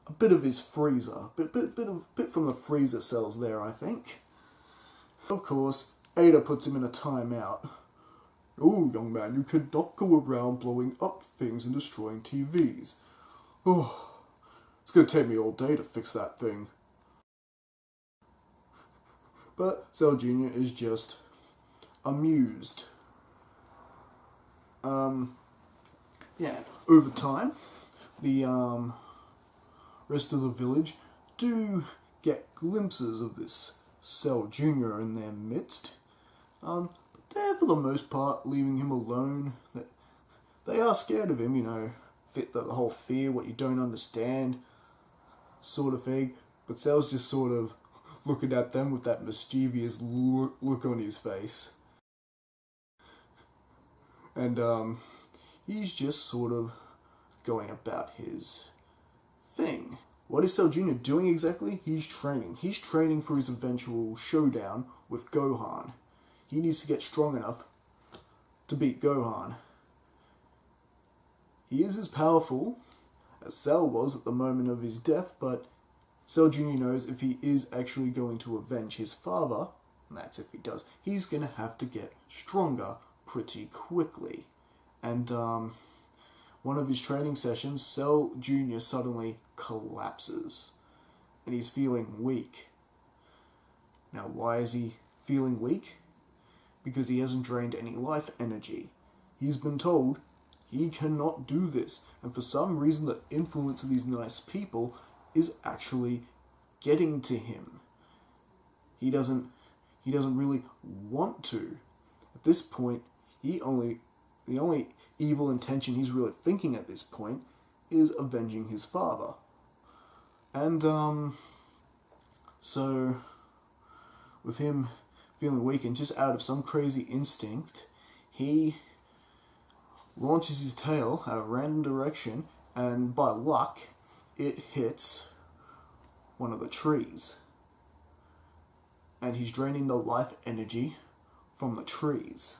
Speaker 1: a bit of his freezer, bit from the freezer cells there, I think. Of course, Ada puts him in a timeout. Oh, young man, you cannot go around blowing up things and destroying TVs. Oh, it's going to take me all day to fix that thing. But Cell Jr. is just amused. Yeah, over time, the rest of the village do get glimpses of this Cell Jr. in their midst. But they're, for the most part, leaving him alone. They are scared of him, you know, the whole fear, what you don't understand sort of thing. But Cell's just sort of looking at them with that mischievous look on his face. And he's just sort of going about his thing. What is Cell Jr. doing exactly? He's training. He's training for his eventual showdown with Gohan. He needs to get strong enough to beat Gohan. He is as powerful as Cell was at the moment of his death, but Cell Jr. knows if he is actually going to avenge his father, and that's if he does, he's going to have to get stronger pretty quickly. And one of his training sessions, Cell Jr. suddenly collapses, and he's feeling weak. Now, why is he feeling weak? Because he hasn't drained any life energy. He's been told he cannot do this, and for some reason the influence of these nice people is actually getting to him. He doesn't really want to. At this point, the only evil intention he's really thinking at this point is avenging his father. And so with him feeling weak and just out of some crazy instinct, he launches his tail at a random direction, and by luck, it hits one of the trees. And he's draining the life energy from the trees.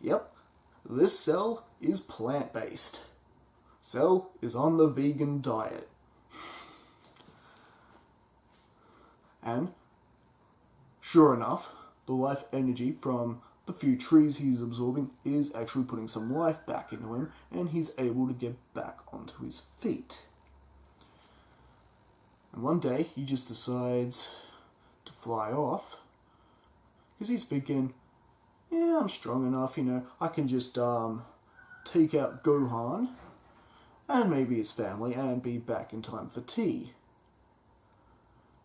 Speaker 1: Yep, this Cell is plant-based. Cell is on the vegan diet. And sure enough, the life energy from the few trees he's absorbing is actually putting some life back into him, and he's able to get back onto his feet. And one day, he just decides to fly off, because he's thinking, yeah, I'm strong enough, you know, I can just take out Gohan, and maybe his family, and be back in time for tea.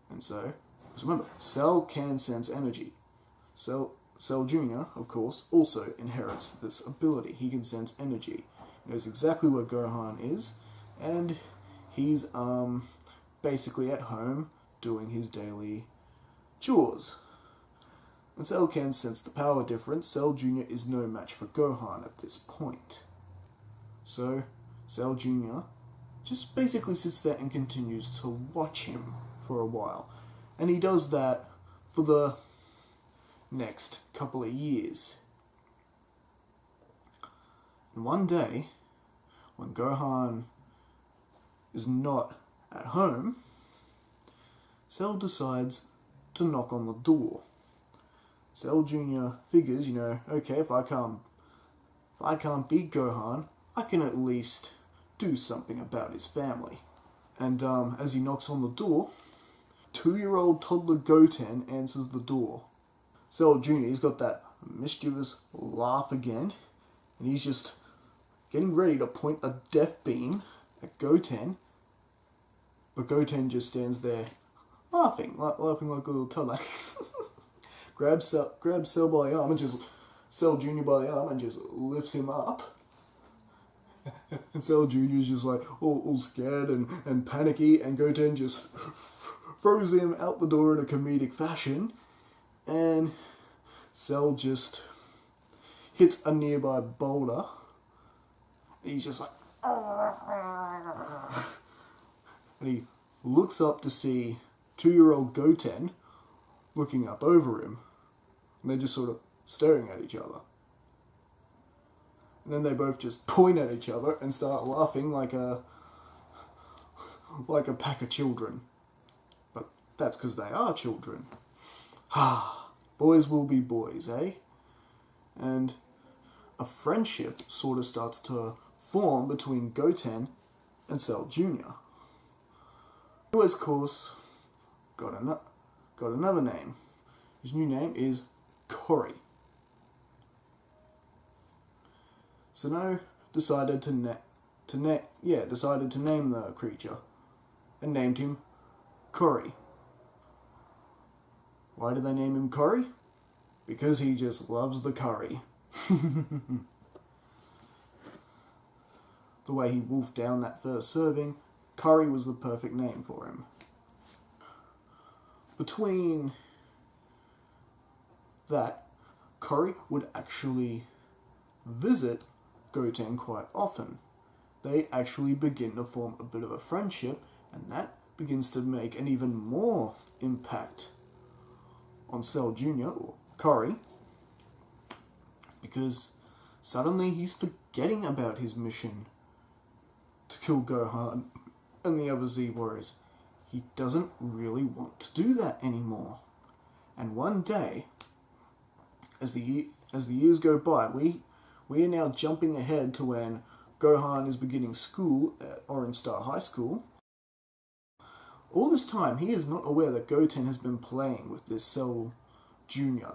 Speaker 1: And so, because remember, Cell can sense energy. Cell Jr., of course, also inherits this ability. He can sense energy. He knows exactly where Gohan is, and he's basically at home doing his daily chores.
Speaker 2: And Cell can sense the power difference. Cell Jr. is no match for Gohan at this point. So, Cell Jr. just basically sits there and continues to watch him for a while. And he does that for the next couple of years. And one day, when Gohan is not at home, Cell decides to knock on the door. Cell Jr. figures, okay, if I can't beat Gohan, I can at least do something about his family. And as he knocks on the door, 2-year-old toddler Goten answers the door. Cell Jr. has got that mischievous laugh again, and he's just getting ready to point a death beam at Goten, but Goten just stands there laughing like a little toddler. grabs Cell by the arm and just Cell Jr. by the arm and just lifts him up. And Cell Jr. is just like all scared and panicky, and Goten just throws him out the door in a comedic fashion, and Cell just hits a nearby boulder. He's just like, and he looks up to see 2-year-old Goten looking up over him, and they're just sort of staring at each other. And then they both just point at each other and start laughing like a pack of children. But that's because they are children. Boys will be boys, eh? And a friendship sort of starts to form between Goten and Cell Jr. Who, of course, got another name. His new name is Cory. Sano decided to name the creature and named him Cory. Why did they name him Cory? Because he just loves the curry. The way he wolfed down that first serving, Cory was the perfect name for him. Between that, Cory would actually visit Goten quite often. They actually begin to form a bit of a friendship, and that begins to make an even more impact on Cell Jr. or Cory, because suddenly he's forgetting about his mission to kill Gohan and the other Z Warriors. He doesn't really want to do that anymore. And one day, as the years go by, we are now jumping ahead to when Gohan is beginning school at Orange Star High School. All this time, he is not aware that Goten has been playing with this Cell Jr.,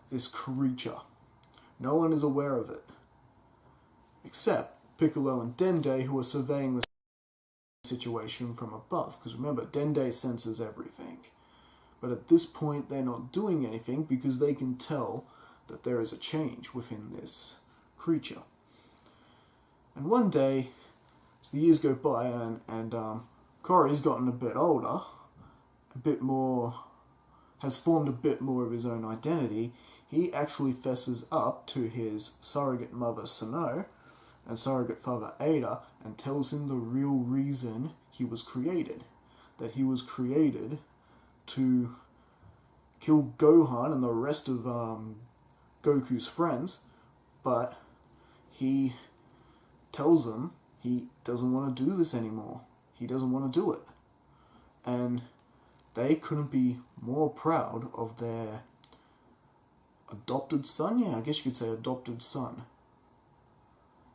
Speaker 2: this creature. No one is aware of it, except Piccolo and Dende, who are surveying the situation from above. Because remember, Dende senses everything. But at this point, they're not doing anything because they can tell that there is a change within this creature. And one day, as the years go by and Cory's gotten a bit older, has formed a bit more of his own identity, he actually fesses up to his surrogate mother Sano and surrogate father Ada and tells him the real reason he was created. That he was created to kill Gohan and the rest of Goku's friends, but he tells them he doesn't want to do this anymore. He doesn't want to do it. And they couldn't be more proud of their adopted son. Yeah, I guess you could say adopted son.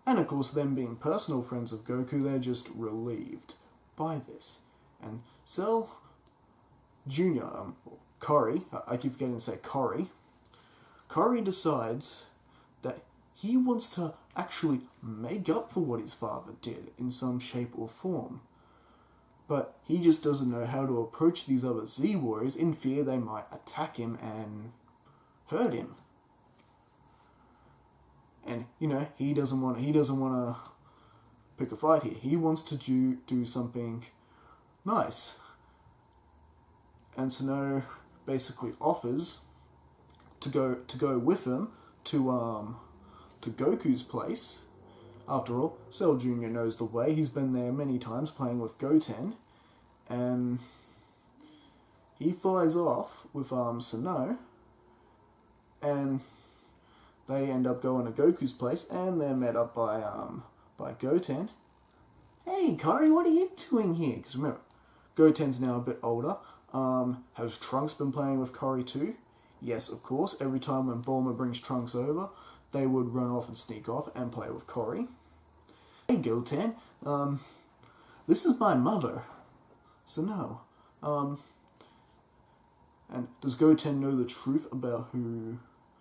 Speaker 2: And of course, them being personal friends of Goku, they're just relieved by this. And Cell Jr., Cory, I keep forgetting to say Cory, Cory decides that he wants to actually make up for what his father did in some shape or form. But he just doesn't know how to approach these other Z-Warriors in fear they might attack him and hurt him. And, he doesn't want to pick a fight here. He wants to do something nice. And Sano basically offers to go with him to Goku's place. After all, Cell Jr. knows the way. He's been there many times playing with Goten, and he flies off with Sano, and they end up going to Goku's place, and they're met up by Goten. Hey, Kari, what are you doing here? Because remember, Goten's now a bit older. Has Trunks been playing with Kari too? Yes, of course. Every time when Bulma brings Trunks over, they would run off and sneak off and play with Kari. Hey, Goten. This is my mother. Sano. And does Goten know the truth about who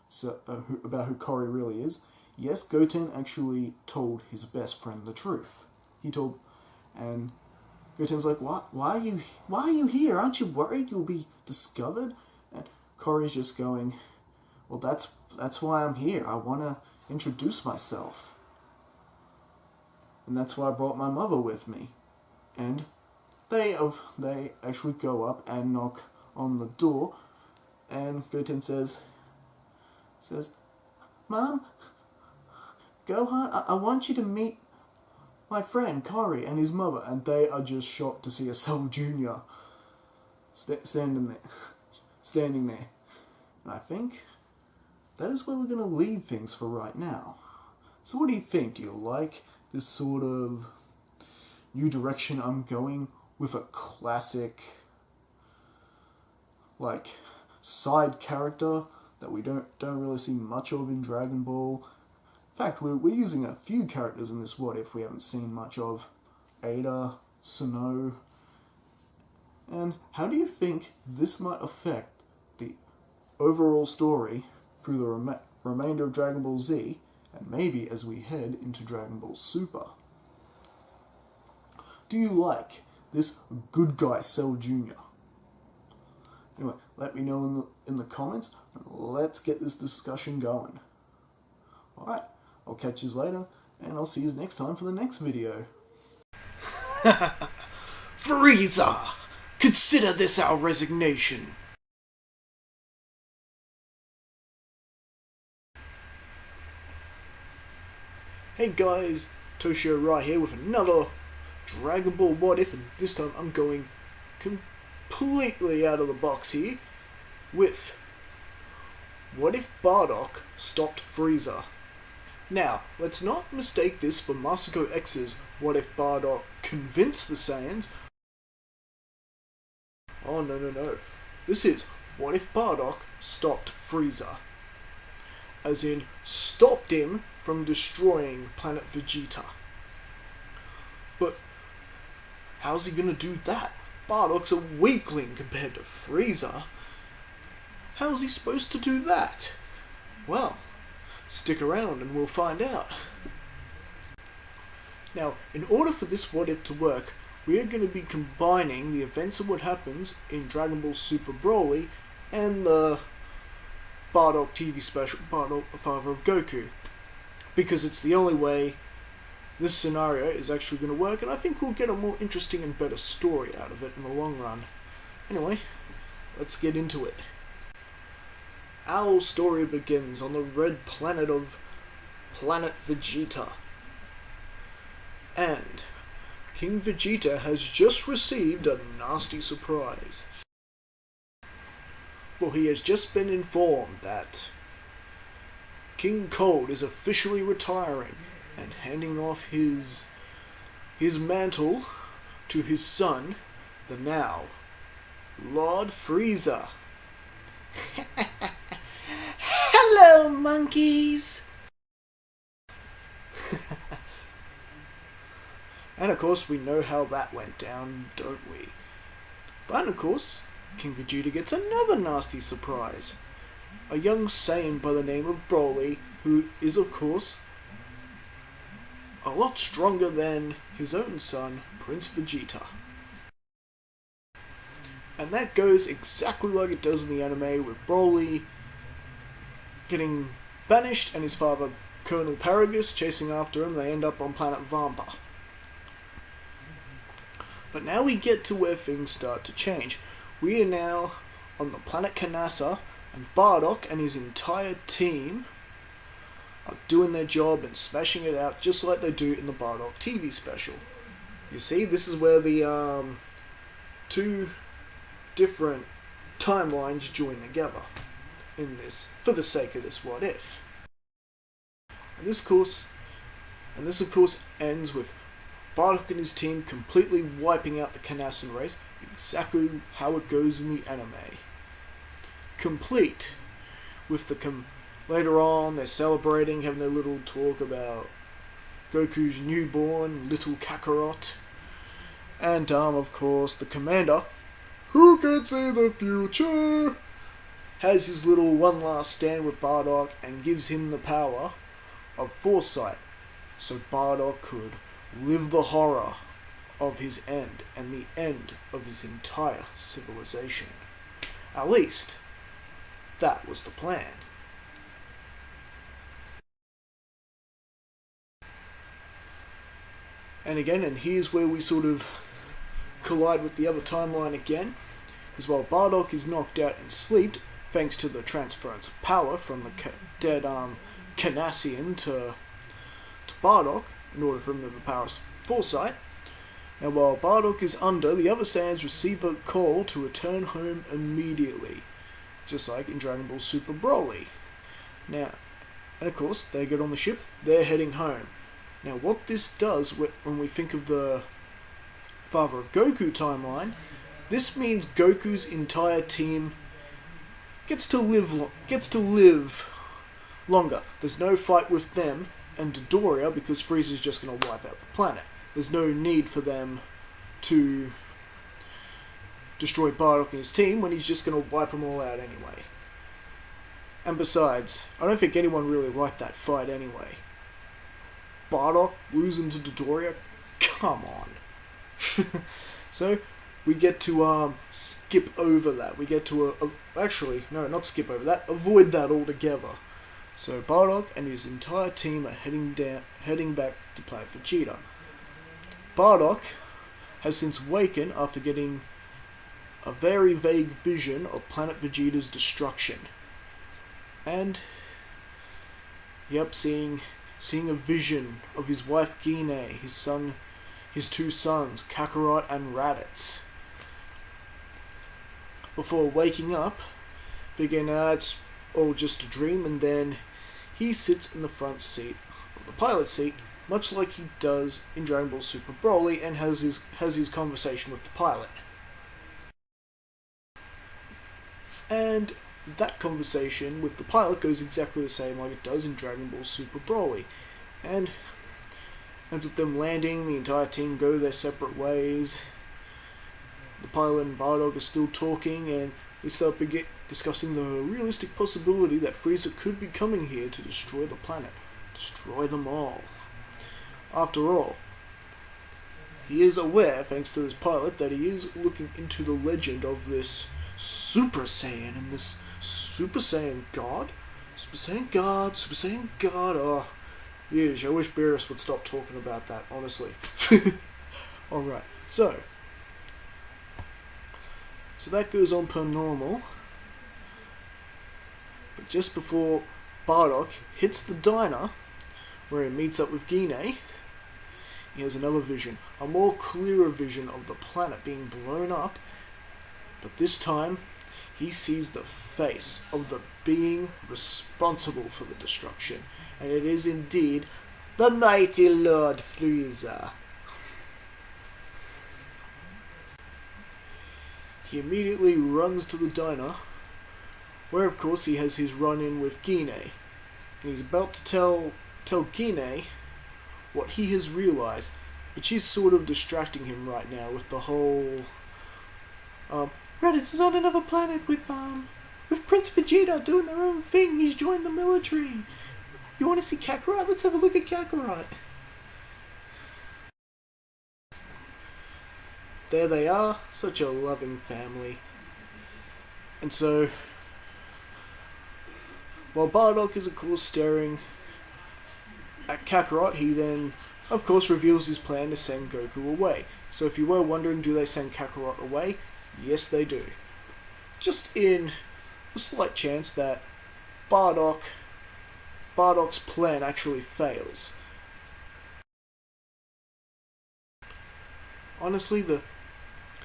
Speaker 2: Kari really is? Yes, Goten actually told his best friend the truth. And Goten's like, why are you here? Aren't you worried you'll be discovered? And Kari's just going, well, that's why I'm here. I want to introduce myself. And that's why I brought my mother with me. And they actually go up and knock on the door, and Goten says, Mom, Gohan, I want you to meet my friend Kari and his mother. And they are just shocked to see a Cell Jr. standing there. And I think that is where we're going to leave things for right now. So what do you think? Do you like this sort of new direction I'm going with a classic, like, side character that we don't really see much of in Dragon Ball? In fact, we're using a few characters in this What If we haven't seen much of. Ada, Sano. And how do you think this might affect the overall story through the remainder of Dragon Ball Z, and maybe as we head into Dragon Ball Super? Do you like this good guy Cell Jr.? Anyway, let me know in the comments, and let's get this discussion going. Alright, I'll catch you later, and I'll see you next time for the next video.
Speaker 1: Frieza! Consider this our resignation. Hey guys, Toshio Rai here with another Dragon Ball What If, and this time I'm going completely out of the box here with what if Bardock stopped Frieza? Now, let's not mistake this for Masako X's what if Bardock convinced the Saiyans. Oh no. This is what if Bardock stopped Frieza. As in, stopped him from destroying planet Vegeta. But how's he gonna do that? Bardock's a weakling compared to Frieza. How's he supposed to do that? Well, stick around and we'll find out. Now, in order for this what if to work, we are going to be combining the events of what happens in Dragon Ball Super Broly and the Bardock TV special, Bardock, the Father of Goku. Because it's the only way this scenario is actually going to work, and I think we'll get a more interesting and better story out of it in the long run. Anyway, let's get into it. Our story begins on the red planet of Planet Vegeta. And King Vegeta has just received a nasty surprise. For he has just been informed that King Cold is officially retiring and handing off his mantle to his son, the now Lord Frieza. Hello, monkeys! And of course, we know how that went down, don't we? But of course, King Vegeta gets another nasty surprise. A young Saiyan by the name of Broly, who is, of course, a lot stronger than his own son, Prince Vegeta. And that goes exactly like it does in the anime, with Broly getting banished and his father, Colonel Paragus, chasing after him. They end up on planet Vampa. But now we get to where things start to change. We are now on the planet Kanasa, And Bardock and his entire team are doing their job and smashing it out just like they do in the Bardock TV special. You see, this is where the two different timelines join together in this, for the sake of this what if. And this of course ends with Bardock and his team completely wiping out the Canassan race, exactly how it goes in the anime. Complete with the later on they're celebrating, having their little talk about Goku's newborn little Kakarot, and of course the commander, who can see the future, has his little one last stand with Bardock and gives him the power of foresight, so Bardock could live the horror of his end and the end of his entire civilization. At least, that was the plan. And here's where we sort of collide with the other timeline again, because while Bardock is knocked out and slept, thanks to the transference of power from the dead Canassian to Bardock, in order for him to have the power of foresight. Now while Bardock is under, the other Saiyans receive a call to return home immediately, just like in Dragon Ball Super Broly. Now, and of course, they get on the ship, they're heading home. Now what this does, when we think of the Father of Goku timeline, this means Goku's entire team gets to live longer. There's no fight with them and Dodoria because Frieza's just going to wipe out the planet. There's no need for them to destroy Bardock and his team when he's just going to wipe them all out anyway. And besides, I don't think anyone really liked that fight anyway. Bardock losing to Dodoria? Come on. So, we get to skip over that. We get to actually, no, not skip over that. Avoid that altogether. So Bardock and his entire team are heading back to Planet Vegeta. Bardock has since wakened after getting a very vague vision of Planet Vegeta's destruction. And, yep, seeing a vision of his wife Gine, his two sons, Kakarot and Raditz. Before waking up, thinking it's all just a dream, and then he sits in the front seat of the pilot seat, much like he does in Dragon Ball Super Broly, and has his conversation with the pilot. And that conversation with the pilot goes exactly the same like it does in Dragon Ball Super Broly. And with them landing, the entire team go their separate ways. The pilot and Bardock are still talking, and they start discussing the realistic possibility that Frieza could be coming here to destroy the planet. Destroy them all. After all, he is aware, thanks to this pilot, that he is looking into the legend of this Super Saiyan and this Super Saiyan God? Super Saiyan God, Super Saiyan God, oh. Yeesh, I wish Beerus would stop talking about that, honestly. Alright, so that goes on per normal. But just before Bardock hits the diner, where he meets up with Gine, he has another vision, a more clearer vision of the planet being blown up, but this time he sees the face of the being responsible for the destruction, and it is indeed the mighty Lord Frieza. He immediately runs to the diner, where of course he has his run-in with Gine, and he's about to tell Gine what he has realized, but she's sort of distracting him right now with the whole Raditz is on another planet with Prince Vegeta doing their own thing. He's joined the military. You want to see Kakarot? Let's have a look at Kakarot. There they are, such a loving family. And so, while Bardock is of course staring at Kakarot, he then of course reveals his plan to send Goku away. So if you were wondering, do they send Kakarot away? Yes, they do. Just in a slight chance that Bardock's plan actually fails. Honestly, the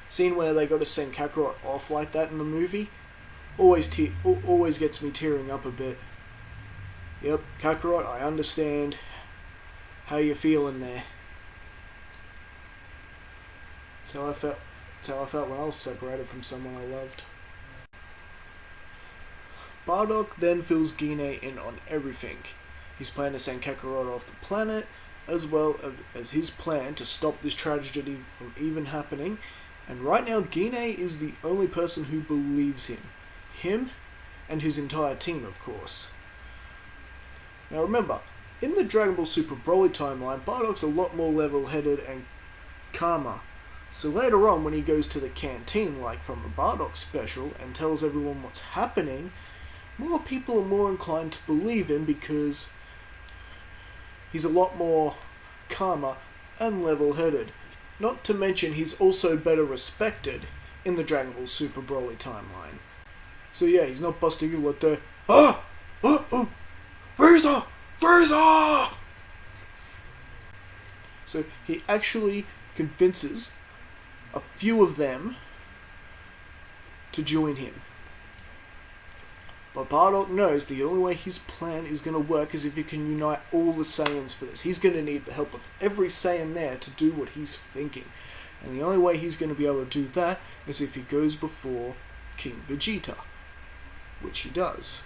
Speaker 1: scene where they got to send Kakarot off like that in the movie always gets me tearing up a bit. Yep, Kakarot, I understand how you're feeling there. That's how I felt when I was separated from someone I loved. Bardock then fills Gine in on everything. His plan to send Kakarot off the planet, as well as his plan to stop this tragedy from even happening. And right now, Gine is the only person who believes him. Him and his entire team, of course. Now remember, in the Dragon Ball Super Broly timeline, Bardock's a lot more level-headed and calmer. So later on, when he goes to the canteen, like from the Bardock special, and tells everyone what's happening, more people are more inclined to believe him because he's a lot more calmer and level-headed. Not to mention, he's also better respected in the Dragon Ball Super Broly timeline. So yeah, he's not busting you like the Frieza! Frieza! So he actually convinces a few of them to join him. But Bardock knows the only way his plan is going to work is if he can unite all the Saiyans for this. He's going to need the help of every Saiyan there to do what he's thinking. And the only way he's going to be able to do that is if he goes before King Vegeta. Which he does.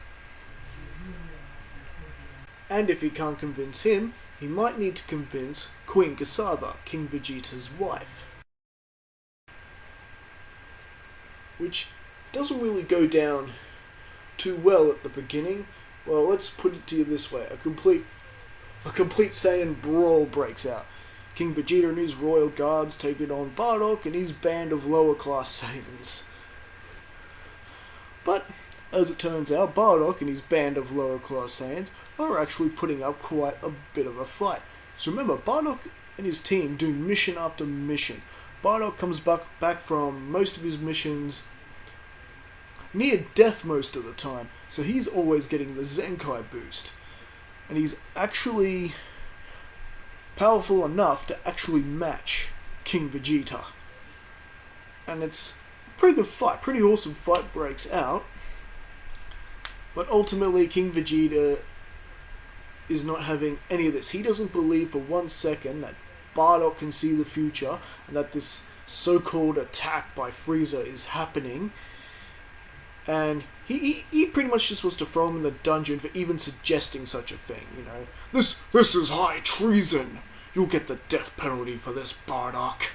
Speaker 1: And if he can't convince him, he might need to convince Queen Cassava, King Vegeta's wife. Which doesn't really go down too well at the beginning. Well, let's put it to you this way. A complete Saiyan brawl breaks out. King Vegeta and his royal guards take it on Bardock and his band of lower class Saiyans. But as it turns out, Bardock and his band of lower class Saiyans are actually putting up quite a bit of a fight. So remember, Bardock and his team do mission after mission. Bardock comes back from most of his missions near death most of the time, so he's always getting the Zenkai boost. And he's actually powerful enough to actually match King Vegeta. And it's a pretty good fight, pretty awesome fight breaks out. But ultimately, King Vegeta is not having any of this. He doesn't believe for 1 second that Bardock can see the future and that this so-called attack by Frieza is happening. And he pretty much just wants to throw him in the dungeon for even suggesting such a thing, you know. This is high treason. You'll get the death penalty for this, Bardock.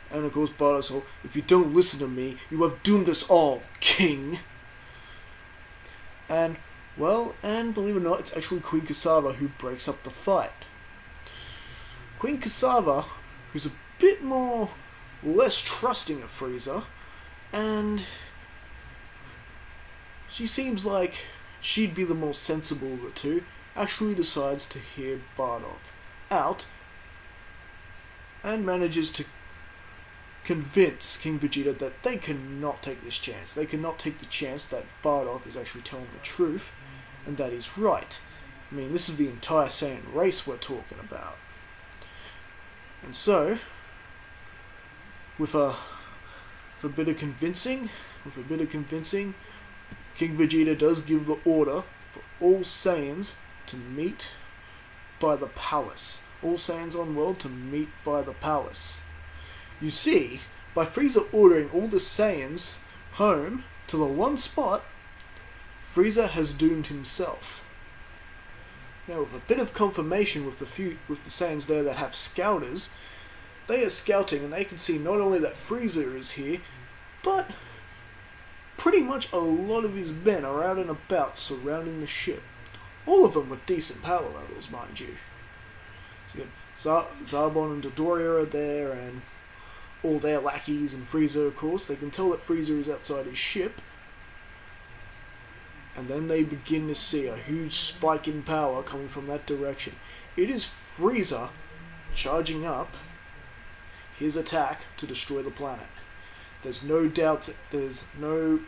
Speaker 1: And of course, Bardock's all, if you don't listen to me, you have doomed us all, King. And, well, and believe it or not, it's actually Queen Cassava who breaks up the fight. Queen Cassava, who's a bit less trusting of Frieza, and she seems like she'd be the more sensible of the two, actually decides to hear Bardock out and manages to convince King Vegeta that they cannot take this chance. They cannot take the chance that Bardock is actually telling the truth and that he's right. I mean, this is the entire Saiyan race we're talking about. And so, with a bit of convincing, King Vegeta does give the order for all Saiyans to meet by the palace. All Saiyans on world to meet by the palace. You see, by Frieza ordering all the Saiyans home to the one spot, Frieza has doomed himself. Now, with a bit of confirmation with the Saiyans there that have scouters, they are scouting and they can see not only that Frieza is here, but pretty much a lot of his men are out and about surrounding the ship. All of them with decent power levels, mind you. So you got Zarbon and Dodoria are there, and all their lackeys, and Frieza, of course. They can tell that Frieza is outside his ship. And then they begin to see a huge spike in power coming from that direction. It is Frieza charging up his attack to destroy the planet. There's no doubt, there's no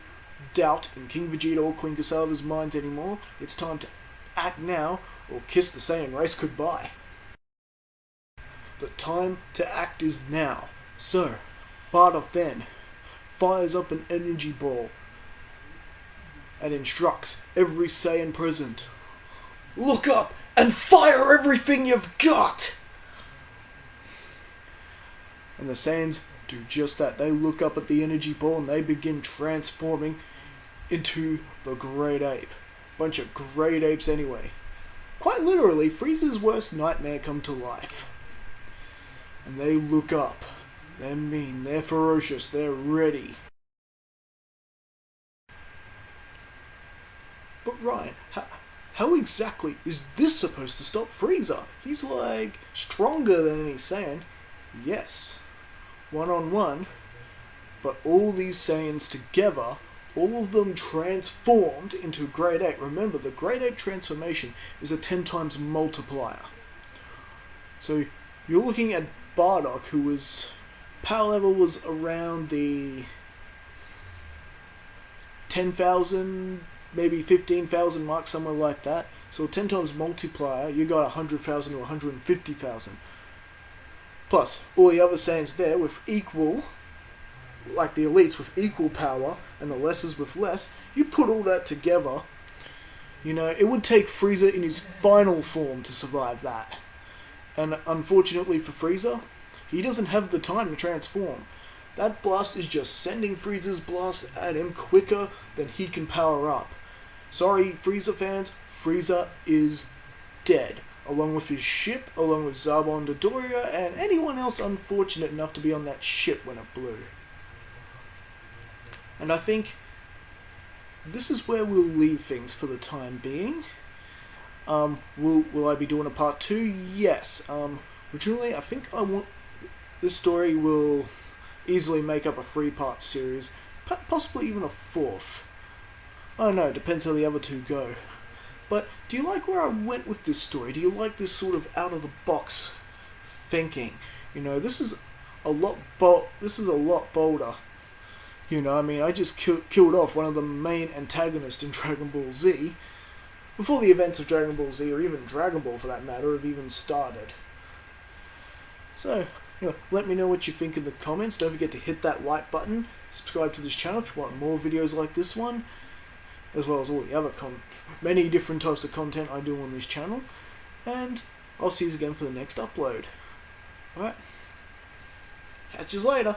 Speaker 1: doubt in King Vegeta or Queen Cassava's minds anymore. It's time to act now or kiss the Saiyan race goodbye. The time to act is now. So, Bardock then fires up an energy ball and instructs every Saiyan present, look up and fire everything you've got! And the Saiyans do just that. They look up at the energy ball and they begin transforming into the Great Ape. Bunch of great apes anyway. Quite literally, Frieza's worst nightmare come to life. And they look up. They're mean, they're ferocious, they're ready. But Ryan, how exactly is this supposed to stop Frieza? He's like stronger than any Saiyan. Yes, one-on-one, but all these Saiyans together, all of them transformed into Great Ape. Remember, the Great Ape transformation is a 10 times multiplier. So you're looking at Bardock, who was power level was around the 10,000, maybe 15,000 mark, somewhere like that. So 10 times multiplier, you got 100,000 to 150,000. Plus, all the other Saiyans there with equal, like the elites with equal power, and the lessers with less, you put all that together, you know, it would take Frieza in his final form to survive that. And unfortunately for Frieza, he doesn't have the time to transform. That blast is just sending Frieza's blast at him quicker than he can power up. Sorry, Frieza fans, Frieza is dead. Along with his ship, along with Zarbon Dodoria, and anyone else unfortunate enough to be on that ship when it blew. And I think this is where we'll leave things for the time being. Will I be doing a part 2? Yes. Originally, I think this story will easily make up a 3-part series, possibly even a 4th. I don't know, depends how the other 2 go. But do you like where I went with this story? Do you like this sort of out-of-the-box thinking? You know, this is a lot bolder. You know, I mean, I just killed off one of the main antagonists in Dragon Ball Z before the events of Dragon Ball Z, or even Dragon Ball for that matter, have even started. So, you know, let me know what you think in the comments. Don't forget to hit that like button. Subscribe to this channel if you want more videos like this one, as well as all the other many different types of content I do on this channel. And I'll see you again for the next upload. Alright, catch you later.